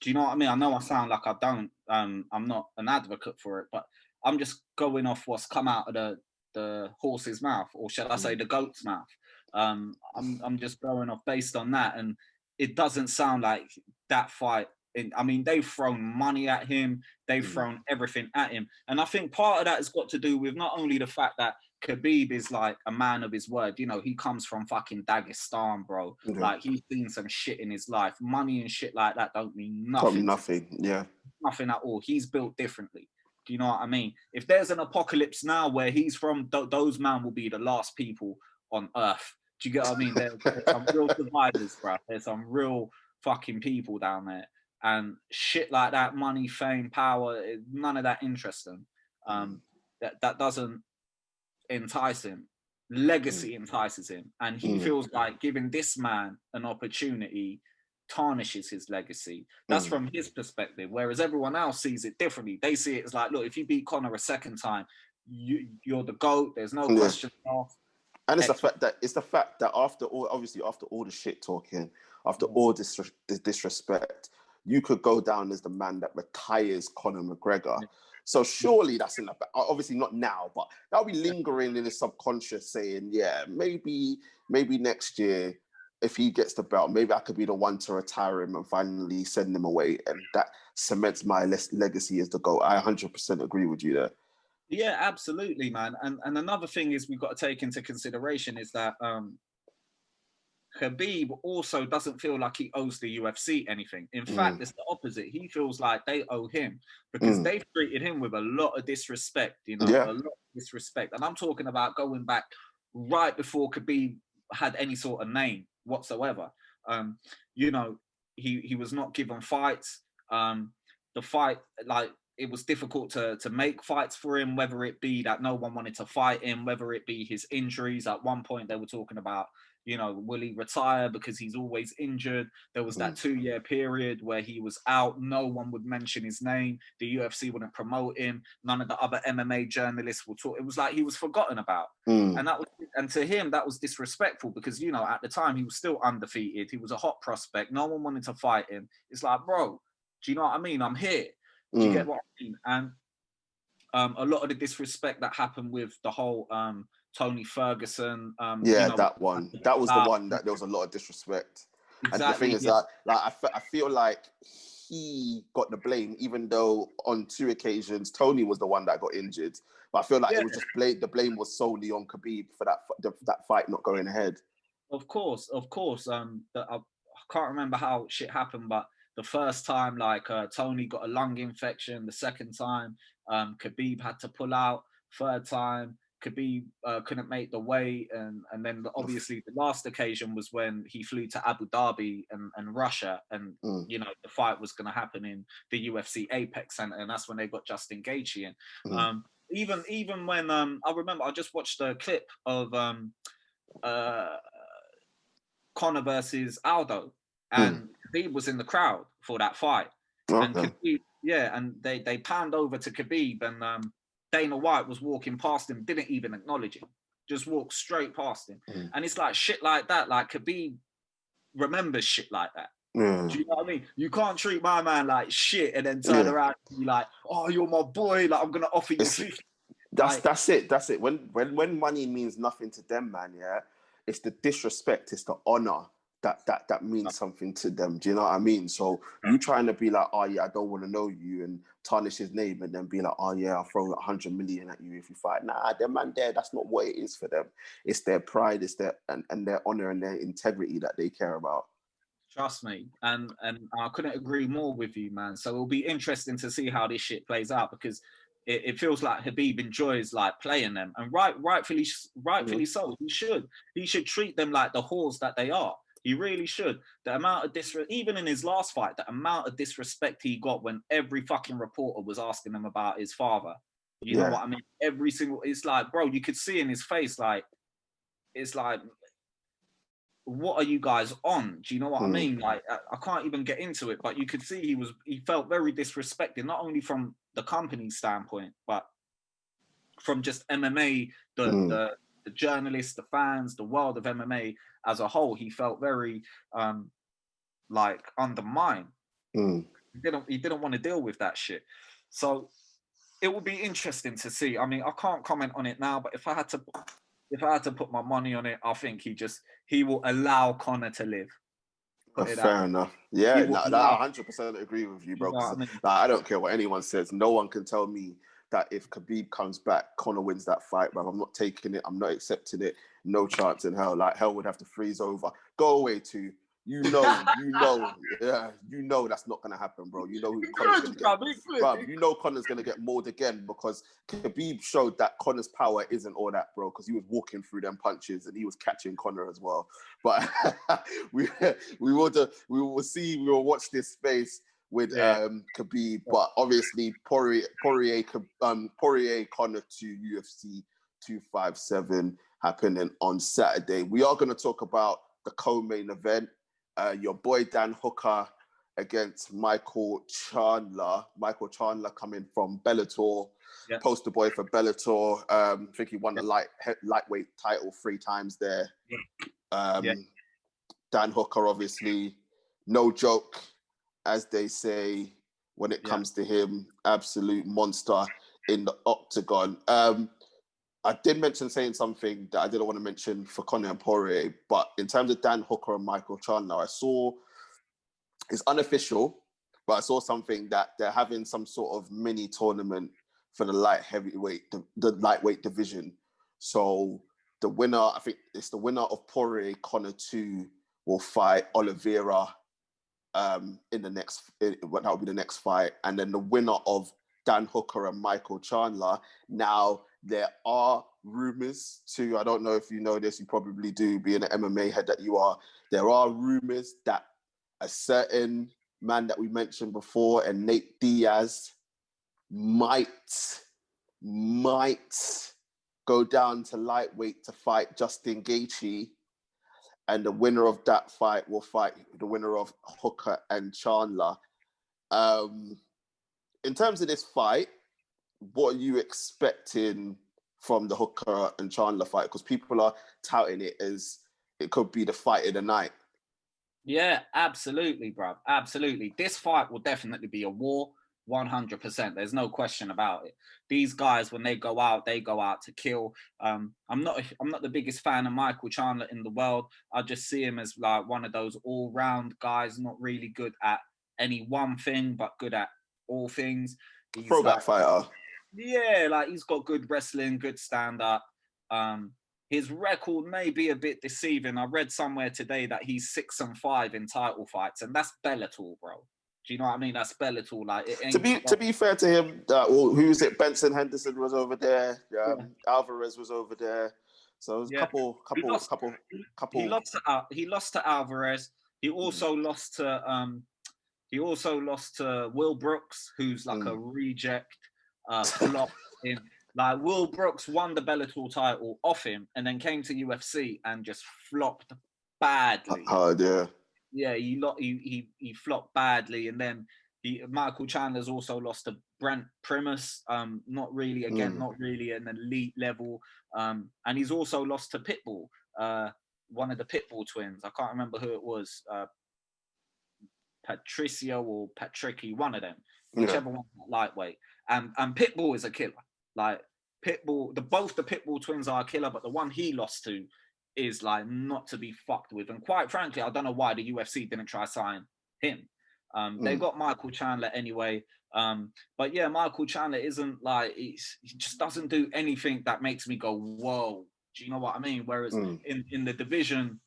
do you know what I mean? I know I sound like I don't. I'm not an advocate for it, but I'm just going off what's come out of the horse's mouth, or should I say, the goat's mouth. I'm just going off based on that, and it doesn't sound like that fight. I mean, they've thrown money at him, they've thrown everything at him, and I think part of that has got to do with not only the fact that Khabib is like a man of his word. You know, he comes from fucking Dagestan, bro. Like, he's seen some shit in his life. Money and shit like that don't mean nothing. Nothing at all. He's built differently. Do you know what I mean? If there's an apocalypse now where he's from, those men will be the last people on Earth. Do you get what I mean? There's some real survivors, bro. There's some real fucking people down there. And shit like that, money, fame, power, none of that interests them. That doesn't entice him. Legacy entices him, and he feels like giving this man an opportunity tarnishes his legacy. That's from his perspective, whereas everyone else sees it differently. They see it as like, look, if you beat Conor a second time, you're the GOAT. There's no question asked. And it's the fact that after all the shit talking, after all this disrespect, you could go down as the man that retires Conor McGregor. So surely that's obviously not now, but that'll be lingering in his subconscious, saying, yeah, maybe next year, if he gets the belt, maybe I could be the one to retire him and finally send him away. And that cements my legacy as the GOAT. I 100% agree with you there. Yeah, absolutely, man. And another thing is we've got to take into consideration is that Khabib also doesn't feel like he owes the UFC anything. In fact, it's the opposite. He feels like they owe him because they've treated him with a lot of disrespect, a lot of disrespect. And I'm talking about going back right before Khabib had any sort of name whatsoever. He was not given fights. The fight, like, it was difficult to make fights for him, whether it be that no one wanted to fight him, whether it be his injuries. At one point, they were talking about, will he retire because he's always injured? There was that 2-year period where he was out. No one would mention his name. The UFC wouldn't promote him. None of the other MMA journalists would talk. It was like he was forgotten about. And to him, that was disrespectful because, at the time, he was still undefeated. He was a hot prospect. No one wanted to fight him. It's like, bro, do you know what I mean? I'm here. Do you get what I mean? And a lot of the disrespect that happened with the whole Tony Ferguson. That one. That was the one that there was a lot of disrespect. Exactly, and the thing is that, I feel like he got the blame, even though on 2 occasions Tony was the one that got injured. But I feel like it was just the blame was solely on Khabib for that fight not going ahead. Of course. I can't remember how shit happened, but the first time, Tony got a lung infection. The second time, Khabib had to pull out. Third time, Khabib couldn't make the weight. And then obviously the last occasion was when he flew to Abu Dhabi and Russia. And, the fight was going to happen in the UFC Apex Center. And that's when they got Justin Gaethje in. Even when, I remember I just watched a clip of Conor versus Aldo. And Khabib was in the crowd for that fight. Okay. And Khabib, and they panned over to Khabib, and Dana White was walking past him, didn't even acknowledge him, just walked straight past him. And it's like shit like that. Like, Khabib remembers shit like that. Do you know what I mean? You can't treat my man like shit and then turn around and be like, "Oh, you're my boy. Like, I'm gonna offer you 50." That's it. When money means nothing to them, man, it's the disrespect, it's the honor that means something to them. Do you know what I mean? So you trying to be like, oh yeah, I don't want to know you, and tarnish his name, and then be like, oh yeah, I'll throw 100 million at you if you fight. Nah, them man there, that's not what it is for them. It's their pride, it's their and their honor and their integrity that they care about. Trust me, and I couldn't agree more with you, man. So it'll be interesting to see how this shit plays out, because it feels like Khabib enjoys playing them, and rightfully so. He should treat them like the whores that they are. He really should. The amount of even in his last fight, the amount of disrespect he got when every fucking reporter was asking him about his father. You know what I mean? It's like, bro, you could see in his face, it's like, what are you guys on? Do you know what I mean? Like, I can't even get into it, but you could see he felt very disrespected, not only from the company standpoint, but from just MMA, the journalists, the fans, the world of MMA as a whole. He felt very like undermined. He didn't want to deal with that shit. So it will be interesting to see. I mean, I can't comment on it now, but if I had to put my money on it, I think he will allow Conor to live. Fair enough. Yeah, I 100% agree with you, bro. You know what I mean? I don't care what anyone says. No one can tell me that if Khabib comes back, Conor wins that fight, bro. I'm not taking it. I'm not accepting it. No chance in hell. Like, hell would have to freeze over. Go away, too. You know that's not gonna happen, bro. You know Conor's gonna get, bro. You know Conor's gonna get mauled again because Khabib showed that Conor's power isn't all that, bro. Because he was walking through them punches and he was catching Conor as well. But we will watch this space with Khabib. But obviously Poirier Conor to UFC 257 happening on Saturday. We are gonna talk about the co-main event. Your boy Dan Hooker against Michael Chandler. Michael Chandler coming from Bellator, poster boy for Bellator. I think he won the lightweight title 3 times there. Dan Hooker, obviously, no joke, as they say when it comes to him. Absolute monster in the octagon. I did mention saying something that I didn't want to mention for Conor and Poirier, but in terms of Dan Hooker and Michael Chandler, I saw, it's unofficial, but I saw something that they're having some sort of mini tournament for the the lightweight division. So the winner, I think it's the winner of Poirier Conor 2 will fight Oliveira in the next, that will be the next fight. And then the winner of Dan Hooker and Michael Chandler. Now, there are rumors too. I don't know if you know this. You probably do, being an MMA head that you are. There are rumors that a certain man that we mentioned before, and Nate Diaz, might go down to lightweight to fight Justin Gaethje, and the winner of that fight will fight the winner of Hooker and Chandler. In terms of this fight, what are you expecting from the Hooker and Chandler fight? Because people are touting it as it could be the fight of the night. Yeah, absolutely, bruv. Absolutely. This fight will definitely be a war, 100%. There's no question about it. These guys, when they go out to kill. I'm not the biggest fan of Michael Chandler in the world. I just see him as like one of those all-round guys, not really good at any one thing, but good at all things. He's throwback fighter. Yeah, like he's got good wrestling, good stand-up. His record may be a bit deceiving. I read somewhere today that he's 6-5 in title fights, and that's Bellator, bro. Do you know what I mean? That's Bellator. Like, it ain't to be fair to him, who's it? Benson Henderson was over there. Alvarez was over there. So it was a couple. He lost to Alvarez. He also lost to Will Brooks, who's like a reject flop in. Like, Will Brooks won the Bellator title off him and then came to UFC and just flopped badly. Yeah, he flopped badly, and then Michael Chandler's also lost to Brent Primus. Not really an elite level. And he's also lost to Pitbull, one of the Pitbull twins. I can't remember who it was. Patricio or Patricky, one of them, whichever one, lightweight. And Pitbull is a killer. Like, Pitbull, both the Pitbull twins are a killer, but the one he lost to is like not to be fucked with. And quite frankly, I don't know why the UFC didn't try to sign him. They got Michael Chandler anyway. But yeah, Michael Chandler isn't like, he just doesn't do anything that makes me go, whoa. Do you know what I mean? Whereas in the division,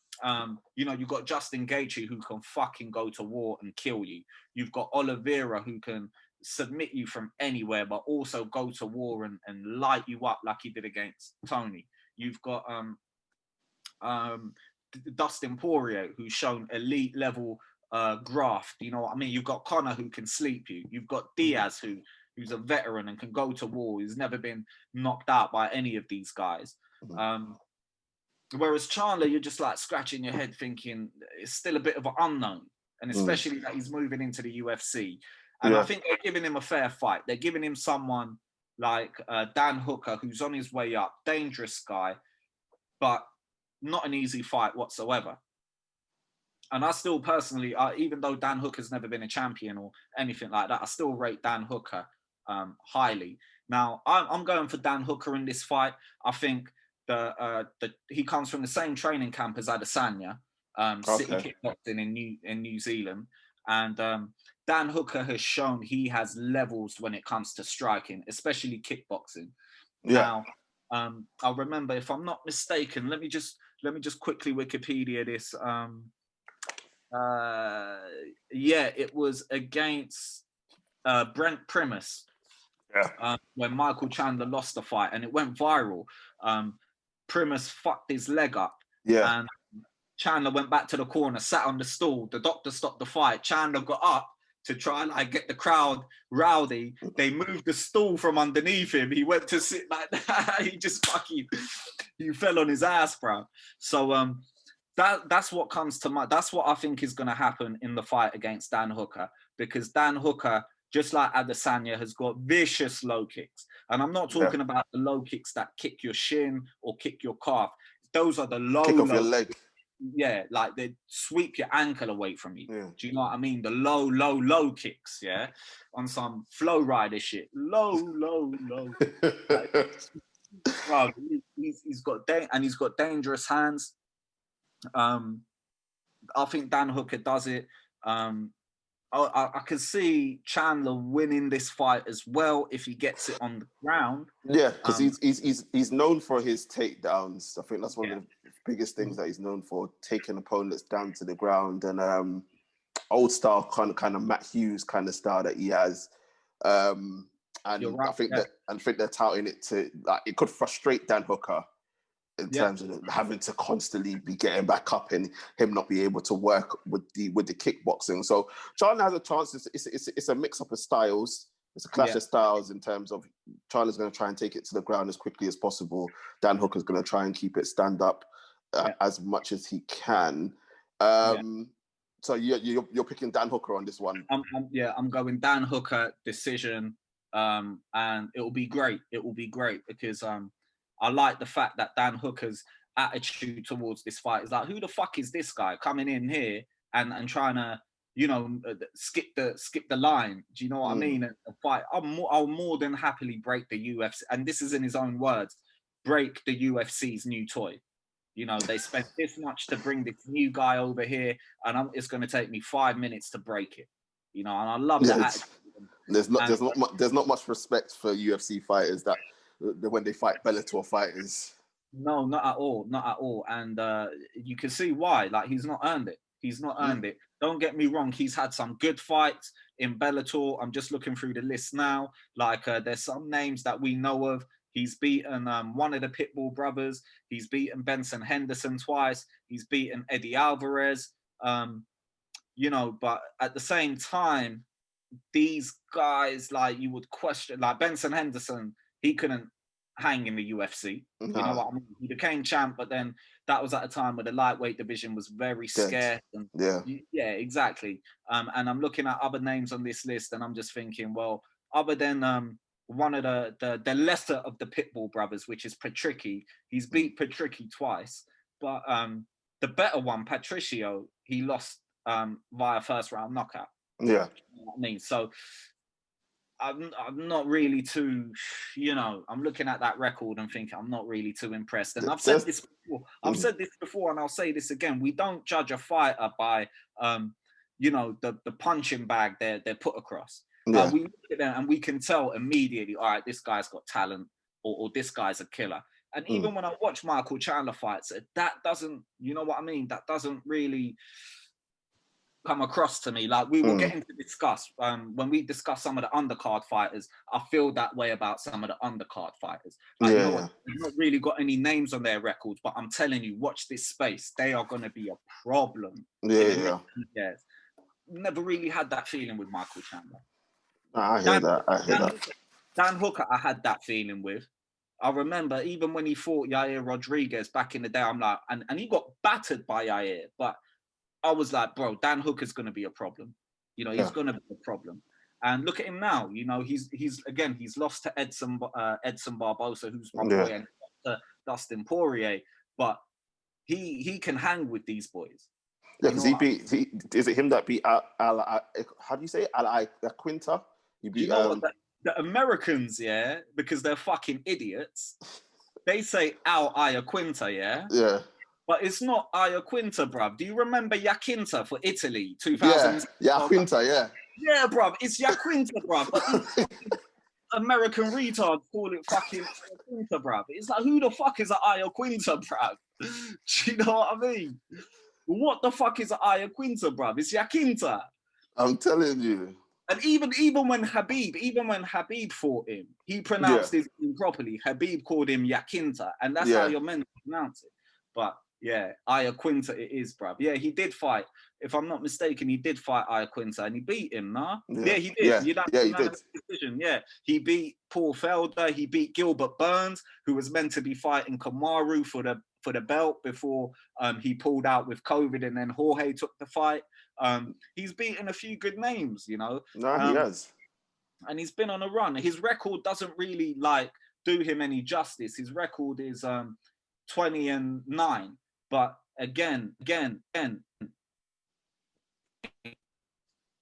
you've got Justin Gaethje, who can fucking go to war and kill you. You've got Oliveira, who can submit you from anywhere, but also go to war and light you up like he did against Tony. You've got Dustin Poirier, who's shown elite level graft. You know what I mean? You've got Conor, who can sleep you. You've got Diaz, who's a veteran and can go to war. He's never been knocked out by any of these guys. Whereas Chandler, you're just like scratching your head thinking it's still a bit of an unknown. And especially that he's moving into the UFC. And I think they're giving him a fair fight. They're giving him someone like Dan Hooker, who's on his way up, dangerous guy, but not an easy fight whatsoever. And I still personally, even though Dan Hooker's never been a champion or anything like that, I still rate Dan Hooker highly. Now, I'm going for Dan Hooker in this fight. I think he comes from the same training camp as Adesanya, City Kickboxing in New Zealand. And Dan Hooker has shown he has levels when it comes to striking, especially kickboxing. Yeah. Now, I remember, if I'm not mistaken, let me just quickly Wikipedia this. It was against Brent Primus. When Michael Chandler lost the fight, and it went viral. Primus fucked his leg up. And Chandler went back to the corner, sat on the stool. The doctor stopped the fight. Chandler got up to try and get the crowd rowdy. They moved the stool from underneath him. He went to sit like that. He fell on his ass, bro. So that's what comes to mind. That's what I think is going to happen in the fight against Dan Hooker, because Dan Hooker, just like Adesanya, has got vicious low kicks. And I'm not talking about the low kicks that kick your shin or kick your calf. Those are the low kick off your leg. Yeah, like they sweep your ankle away from you. Do you know what I mean? The low kicks, yeah? On some flow rider shit. Low. Bro, he's got dangerous hands. I think Dan Hooker does it. I can see Chandler winning this fight as well if he gets it on the ground. Yeah, because he's known for his takedowns. I think that's one of the biggest things that he's known for, taking opponents down to the ground, and old style kind of Matt Hughes kind of style that he has. And right, I think they're touting it to, like, it could frustrate Dan Hooker in terms of having to constantly be getting back up and him not be able to work with the kickboxing. So Chandler has a chance. It's a mix up of styles. It's a clash of styles in terms of Chandler's going to try and take it to the ground as quickly as possible. Dan Hooker's going to try and keep it stand up as much as he can. So you're picking Dan Hooker on this one. I'm going Dan Hooker decision, and it will be great. It will be great because I like the fact that Dan Hooker's attitude towards this fight is like, who the fuck is this guy coming in here and trying to, skip the line? Do you know what I mean? And the fight, I'll more than happily break the UFC, and this is in his own words, break the UFC's new toy. They spent this much to bring this new guy over here, and it's going to take me 5 minutes to break it. And I love that. There's not much respect for UFC fighters that when they fight Bellator fighters. No, not at all. And you can see why. Like, he's not earned it. Don't get me wrong. He's had some good fights in Bellator. I'm just looking through the list now. Like, there's some names that we know of. He's beaten one of the Pitbull brothers. He's beaten Benson Henderson twice. He's beaten Eddie Alvarez. But at the same time, these guys, like, you would question, like Benson Henderson, he couldn't hang in the UFC. You know what I mean? He became champ, but then that was at a time where the lightweight division was very scarce. And exactly. And I'm looking at other names on this list, and I'm just thinking, well, other than one of the lesser of the Pitbull brothers, which is Patricky, he's beat Patricky twice, but the better one, Patricio, he lost via first round knockout. Yeah, you know what I mean? So I'm not really too, I'm looking at that record and thinking I'm not really too impressed. And I've said this before, and I'll say this again. We don't judge a fighter by, the punching bag they're put across. We look at them and we can tell immediately, all right, this guy's got talent, or this guy's a killer. And even when I watch Michael Chandler fights, that doesn't, you know what I mean? That doesn't really come across to me. Like, we were getting to discuss when we discuss some of the undercard fighters, I feel that way about some of the undercard fighters. Like, they've not really got any names on their records, but I'm telling you, watch this space. They are going to be a problem. Never really had that feeling with Michael Chandler. I hear that. Dan Hooker, I had that feeling with. I remember even when he fought Yair Rodriguez back in the day, I'm like, and he got battered by Yair, but I was like, bro, Dan Hooker's going to be a problem. You know, he's going to be a problem. And look at him now. You know, he's lost to Edson Barbosa, who's my boy, and to Dustin Poirier, but he can hang with these boys. Yeah, because is it him that beat how do you say it? Quinta? He beat, the Americans, yeah, because they're fucking idiots. They say Al Iaquinta, yeah? Yeah. But it's not Iaquinta, bruv. Do you remember Iaquinta for Italy, 2000? Yeah, Iaquinta, yeah. Yeah, bruv, it's Iaquinta, bruv. But these American retards call it fucking Iaquinta, bruv. It's like, who the fuck is an Iaquinta, bruv? Do you know what I mean? What the fuck is an Iaquinta, bruv? It's Iaquinta. I'm telling you. And even when Khabib fought him, he pronounced his name properly. Khabib called him Iaquinta, and that's how you're meant to pronounce it. But yeah, Iaquinta it is, bruv. Yeah, he did fight. If I'm not mistaken, he did fight Iaquinta, and he beat him, nah? Yeah, he did. He did. Decision. Yeah, he beat Paul Felder. He beat Gilbert Burns, who was meant to be fighting Kamaru for the belt before he pulled out with COVID, and then Jorge took the fight. He's beaten a few good names, you know. No, he has. And he's been on a run. His record doesn't really do him any justice. His record is 20-9. But again,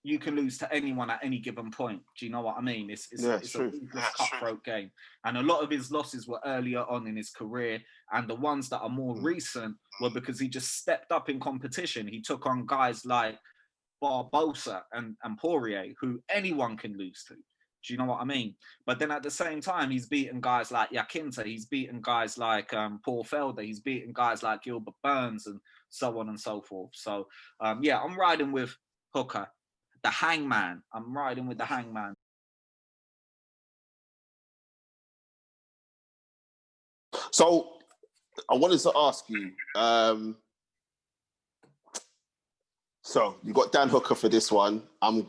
you can lose to anyone at any given point. Do you know what I mean? It's a cutthroat game. And a lot of his losses were earlier on in his career. And the ones that are more recent were because he just stepped up in competition. He took on guys like Barbosa and Poirier, who anyone can lose to. Do you know what I mean? But then at the same time, he's beaten guys like Iaquinta. He's beaten guys like Paul Felder. He's beaten guys like Gilbert Burns and so on and so forth. So, I'm riding with Hooker. The Hangman. I'm riding with the Hangman. So I wanted to ask you, so you got Dan Hooker for this one. I'm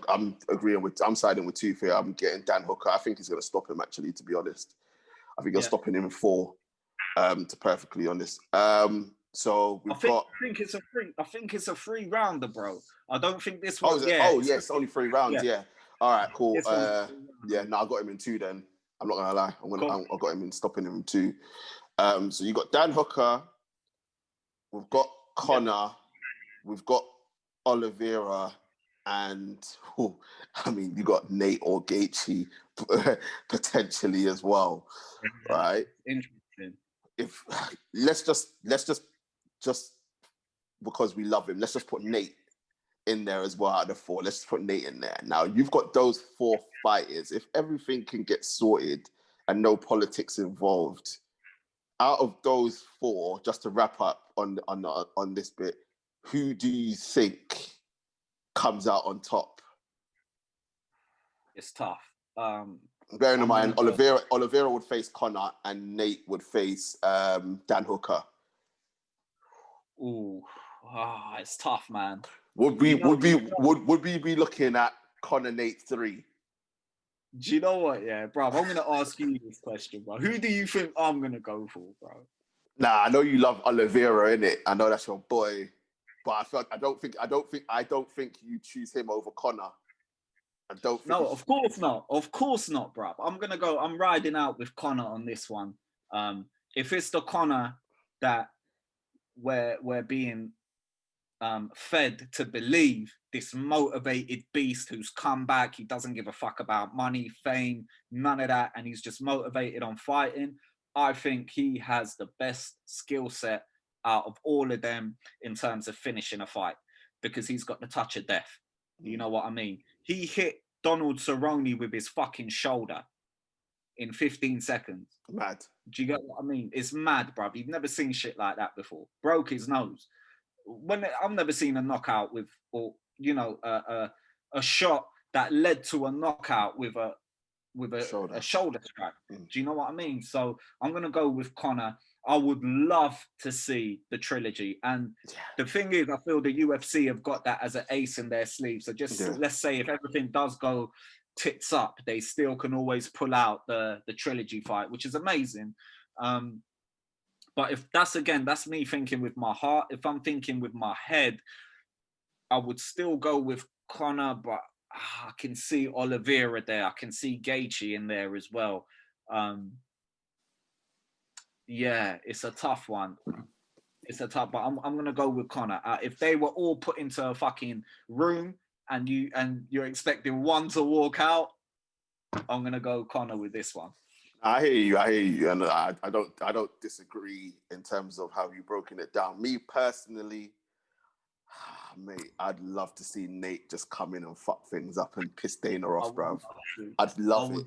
siding with Tooth here. I'm getting Dan Hooker. I think he's going to stop him, actually, to be honest. I think he's stopping him in 4, to perfectly honest. So I think it's a 3-rounder, bro. I don't think this one. Oh, yes, only 3 rounds. Yeah. All right, cool. I got him in 2 then. I'm not gonna lie. I got him in stopping him in 2. So you got Dan Hooker. We've got Conor. We've got Oliveira, and you got Nate or Gaethje potentially as well, right? Interesting. If let's just because we love him, let's just put Nate in there as well out of the 4. Let's just put Nate in there. Now you've got those 4 fighters. If everything can get sorted and no politics involved, out of those 4, just to wrap up on this bit, who do you think comes out on top? It's tough. Bearing in mind, Oliveira would face Conor and Nate would face Dan Hooker. Ooh, it's tough, man. Would we be looking at Conor Nate 3? Do you know what? Yeah, bro. I'm gonna ask you this question, bro. Who do you think I'm gonna go for, bro? Nah, I know you love Oliveira, innit? I know that's your boy. But I don't think you choose him over Conor. No, of course not. Of course not, bruv. I'm riding out with Conor on this one. If it's the Conor that we're being fed to believe, this motivated beast who's come back, he doesn't give a fuck about money, fame, none of that, and he's just motivated on fighting, I think he has the best skill set out of all of them in terms of finishing a fight, because he's got the touch of death. You know what I mean? He hit Donald Cerrone with his fucking shoulder in 15 seconds. Mad. Do you get what I mean? It's mad, bruv. You've never seen shit like that before. Broke his nose. I've never seen a knockout with, or a shot that led to a knockout with a shoulder strike. Do you know what I mean? So I'm gonna go with Conor. I would love to see the trilogy. And the thing is, I feel the UFC have got that as an ace in their sleeve. So let's say if everything does go tits up, they still can always pull out the trilogy fight, which is amazing. But if that's me thinking with my heart. If I'm thinking with my head, I would still go with Conor, but I can see Oliveira there. I can see Gaethje in there as well. Yeah, it's a tough one. But I'm gonna go with Conor. If they were all put into a fucking room and you're expecting one to walk out, I'm gonna go Conor with this one. I hear you, and I don't disagree in terms of how you've broken it down. Me personally, mate, I'd love to see Nate just come in and fuck things up and piss Dana off, bruv. I'd love it.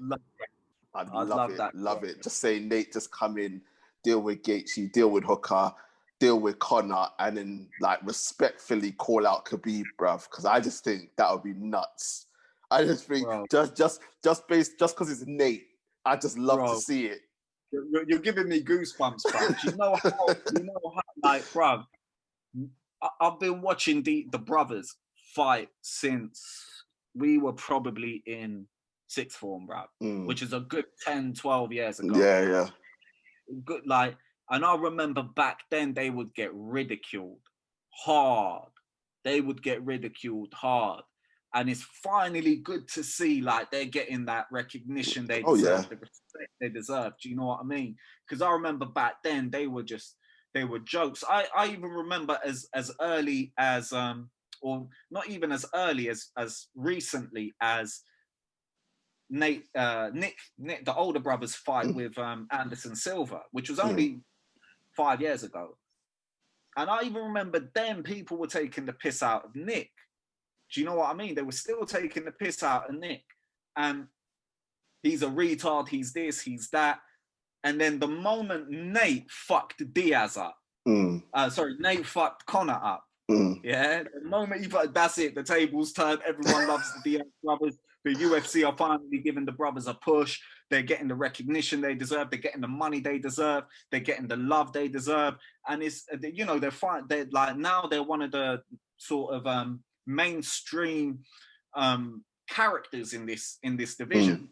I'd love it. Love it. Just say Nate, just come in, deal with Gaethje, deal with Hooker, deal with Conor, and then like respectfully call out Khabib, bruv. Because I just think that would be nuts. I just think just because it's Nate, I just love to see it. You're giving me goosebumps, bruv. You know how, like, bruv. I've been watching the brothers fight since we were probably in sixth form, bruv, which is a good 10, 12 years ago. Yeah. Good, like, and I remember back then they would get ridiculed hard. And it's finally good to see, like, they're getting that recognition they deserve, the respect they deserve. Do you know what I mean? Because I remember back then they were jokes. I even remember as early as or not even as early as recently as Nick, the older brother's fight with Anderson Silva, which was only 5 years ago. And I even remember then people were taking the piss out of Nick. Do you know what I mean? They were still taking the piss out of Nick. And he's a retard, he's this, he's that. And then the moment Nate fucked Diaz up, Nate fucked Conor up. Yeah, the moment he fucked, that's it. The tables turned. Everyone loves the Diaz brothers. The UFC are finally giving the brothers a push. They're getting the recognition they deserve. They're getting the money they deserve. They're getting the love they deserve. And it's, you know, they're like, now they're one of the sort of mainstream characters in this division.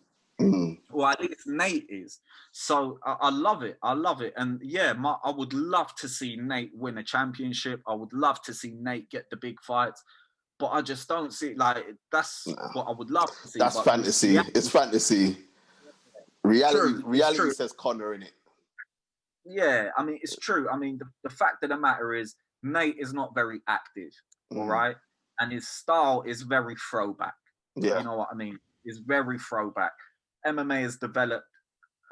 Well, at least Nate is. So I love it. And yeah, I would love to see Nate win a championship. I would love to see Nate get the big fights. But I just don't see, like, that's what I would love to see. That's fantasy. It's fantasy. Reality says Conor in it. Yeah, I mean, it's true. I mean, the fact of the matter is Nate is not very active, all right? And his style is very throwback. Yeah. You know what I mean? It's very throwback. MMA has developed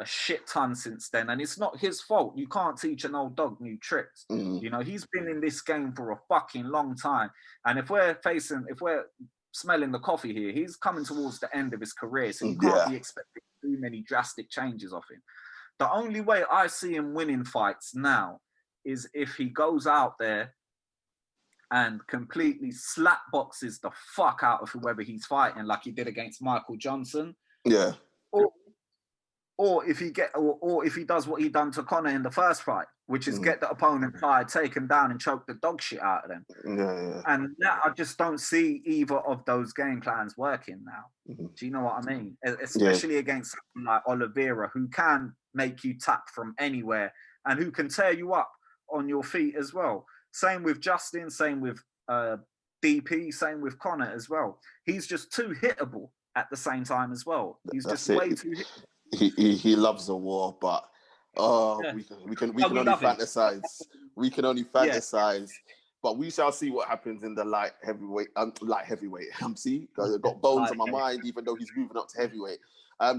a shit ton since then, and it's not his fault. You can't teach an old dog new tricks. You know, he's been in this game for a fucking long time. And if we're smelling the coffee here, he's coming towards the end of his career, so you can't be expecting too many drastic changes of him. The only way I see him winning fights now is if he goes out there and completely slap boxes the fuck out of whoever he's fighting, like he did against Michael Johnson. Yeah. Or if he does what he done to Conor in the first fight, which is get the opponent tired, take him down, and choke the dog shit out of them. Yeah. And that, I just don't see either of those game plans working now. Do you know what I mean? Especially against someone like Oliveira, who can make you tap from anywhere and who can tear you up on your feet as well. Same with Justin, same with DP, same with Conor as well. He's just too hittable at the same time as well. He's just way too hittable. He loves a war, but we can only fantasize. We can only fantasize. But we shall see what happens in the light heavyweight. See, because I've got bones on my mind, even though he's moving up to heavyweight.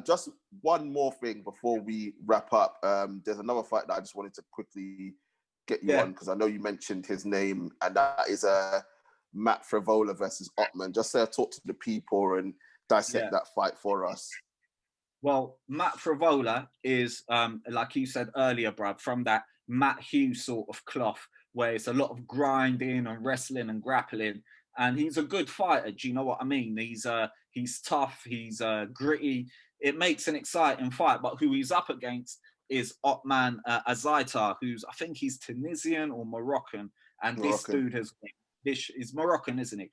Just one more thing before we wrap up. There's another fight that I just wanted to quickly get you on, because I know you mentioned his name, and that is Matt Frevola versus Ottman. Just talk to the people and dissect that fight for us. Well, Matt Frevola is, like you said earlier, bruv, from that Matt Hughes sort of cloth, where it's a lot of grinding and wrestling and grappling. And he's a good fighter. Do you know what I mean? He's tough. He's gritty. It makes an exciting fight. But who he's up against is Ottman Azaitar, I think he's Tunisian or Moroccan. And this dude has got He's Moroccan, isn't he?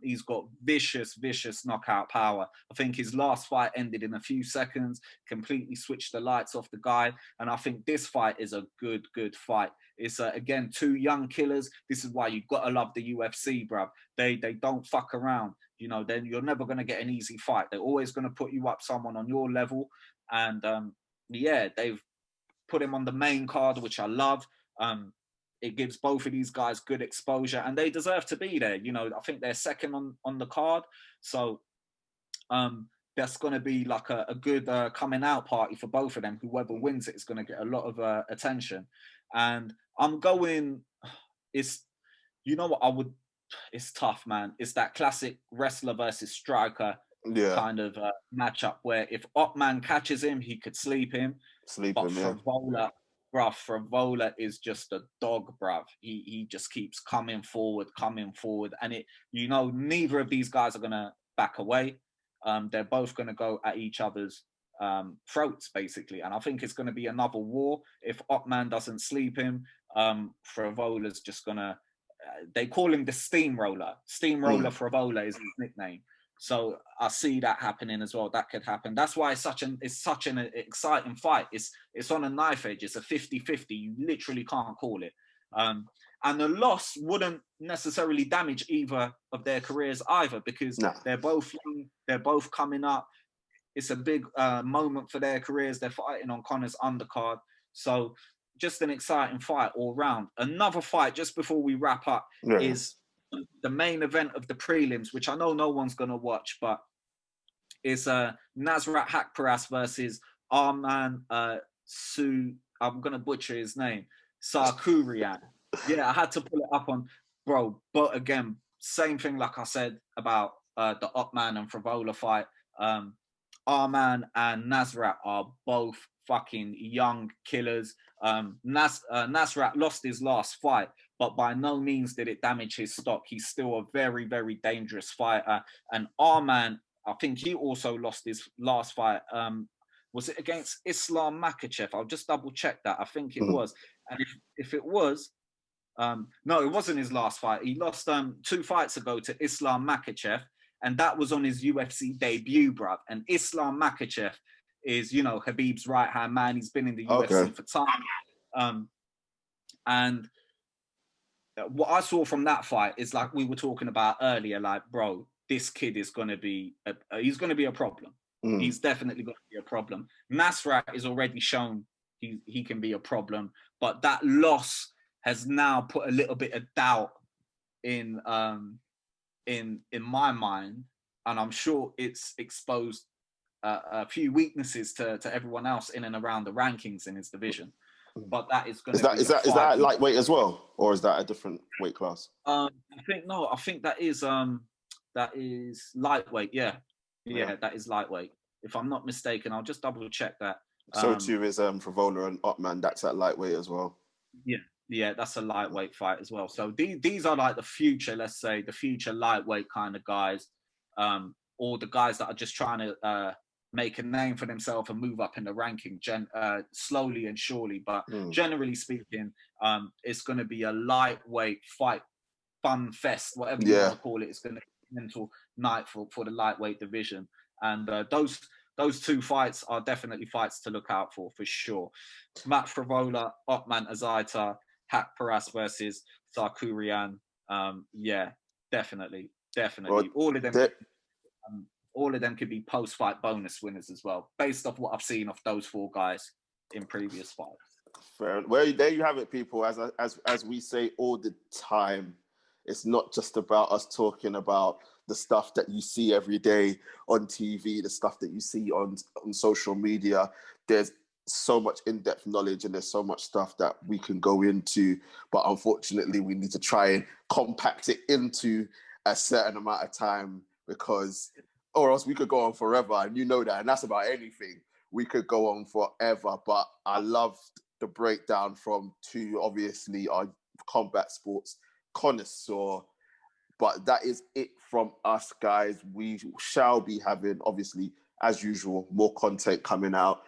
He's got vicious knockout power. I think his last fight ended in a few seconds, completely switched the lights off the guy. And I think this fight is a good fight. It's, again, two young killers. This is why you've got to love the UFC, bruv. They don't fuck around. You know, then you're never going to get an easy fight. They're always going to put you up someone on your level. And yeah, they've put him on the main card, which I love. It gives both of these guys good exposure, and they deserve to be there. You know, I think they're second on the card. So that's going to be like a good coming out party for both of them. Whoever wins it is going to get a lot of attention. And I'm going, it's, you know what, it's tough, man. It's that classic wrestler versus striker kind of matchup where if Ottman catches him, he could sleep him. Frevola is just a dog, bruv. He just keeps coming forward. And it, you know, neither of these guys are going to back away. They're both going to go at each other's throats, basically. And I think it's going to be another war. If Ottman doesn't sleep him, Frevola's just going to, they call him the Steamroller. Frevola is his nickname. So I see that happening as well. That could happen. That's why it's such an exciting fight. It's on a knife edge. It's a 50-50. You literally can't call it. And the loss wouldn't necessarily damage either of their careers either, because they're both young, they're both coming up. It's a big moment for their careers. They're fighting on Conor's undercard. So just an exciting fight all round. Another fight just before we wrap up is the main event of the prelims, which I know no one's going to watch, but it's Nasrat Haqparast versus Arman I'm going to butcher his name, Sarkurian. Yeah, I had to pull it up on, bro. But again, same thing like I said about the Ottman and Frevola fight. Arman and Nasrat are both fucking young killers. Nasrat lost his last fight, but by no means did it damage his stock. He's still a very, very dangerous fighter. And Arman, I think he also lost his last fight. Was it against Islam Makhachev? I'll just double check that. I think it was. And if it was, no, it wasn't his last fight. He lost 2 fights ago to Islam Makhachev, and that was on his UFC debut, bruv. And Islam Makhachev is, you know, Khabib's right-hand man. He's been in the UFC for time. And what I saw from that fight is, like we were talking about earlier, like, bro, this kid is going to be, he's going to be a problem. He's definitely going to be a problem. Nasrat is already shown he can be a problem, but that loss has now put a little bit of doubt in my mind, and I'm sure it's exposed a few weaknesses to everyone else in and around the rankings in his division. But that is going to be... Is that lightweight as well, or is that a different weight class? I think that is lightweight. Yeah, that is lightweight. If I'm not mistaken, I'll just double check that. So too is Frevola and Ottman. That's at lightweight as well. Yeah, that's a lightweight fight as well. So these are like the future, let's say, the future lightweight kind of guys, or the guys that are just trying to make a name for themselves and move up in the ranking slowly and surely. But generally speaking, it's going to be a lightweight fight, fun fest, whatever you want to call it. It's going to be a mental night for the lightweight division. And those 2 fights are definitely fights to look out for sure. Matt Frevola, Ottman Azaita, Haqparast versus Sarkurian. Yeah, definitely. Well, all of them could be post-fight bonus winners as well, based off what I've seen of those 4 guys in previous fights. Fair. Well, there you have it, people. As we say all the time, it's not just about us talking about the stuff that you see every day on TV, the stuff that you see on social media. There's so much in-depth knowledge and there's so much stuff that we can go into, but unfortunately we need to try and compact it into a certain amount of time, because or else we could go on forever, and you know that, and that's about anything. We could go on forever, but I loved the breakdown from 2, obviously, our combat sports connoisseur. But that is it from us, guys. We shall be having, obviously, as usual, more content coming out.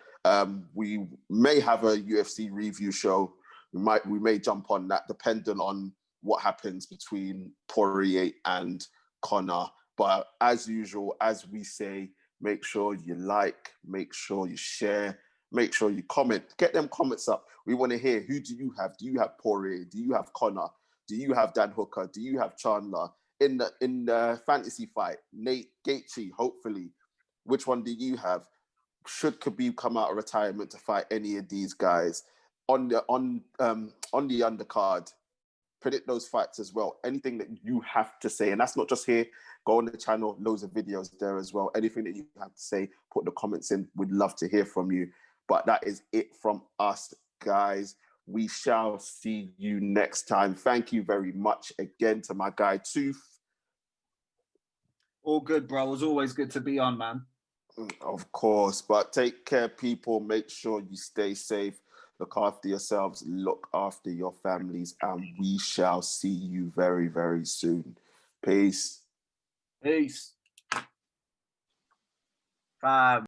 We may have a UFC review show. We may jump on that, depending on what happens between Poirier and Conor. But as usual, as we say, make sure you like, make sure you share, make sure you comment. Get them comments up. We want to hear, who do you have? Do you have Poirier? Do you have Conor? Do you have Dan Hooker? Do you have Chandler? In the fantasy fight, Nate Gaethje, hopefully. Which one do you have? Should Khabib come out of retirement to fight any of these guys? On the undercard, predict those fights as well. Anything that you have to say, and that's not just here. Go on the channel, loads of videos there as well. Anything that you have to say, put the comments in. We'd love to hear from you. But that is it from us, guys. We shall see you next time. Thank you very much again to my guy, Tooth. All good, bro. It was always good to be on, man. Of course. But take care, people. Make sure you stay safe. Look after yourselves. Look after your families. And we shall see you very, very soon. Peace. Peace. Fam.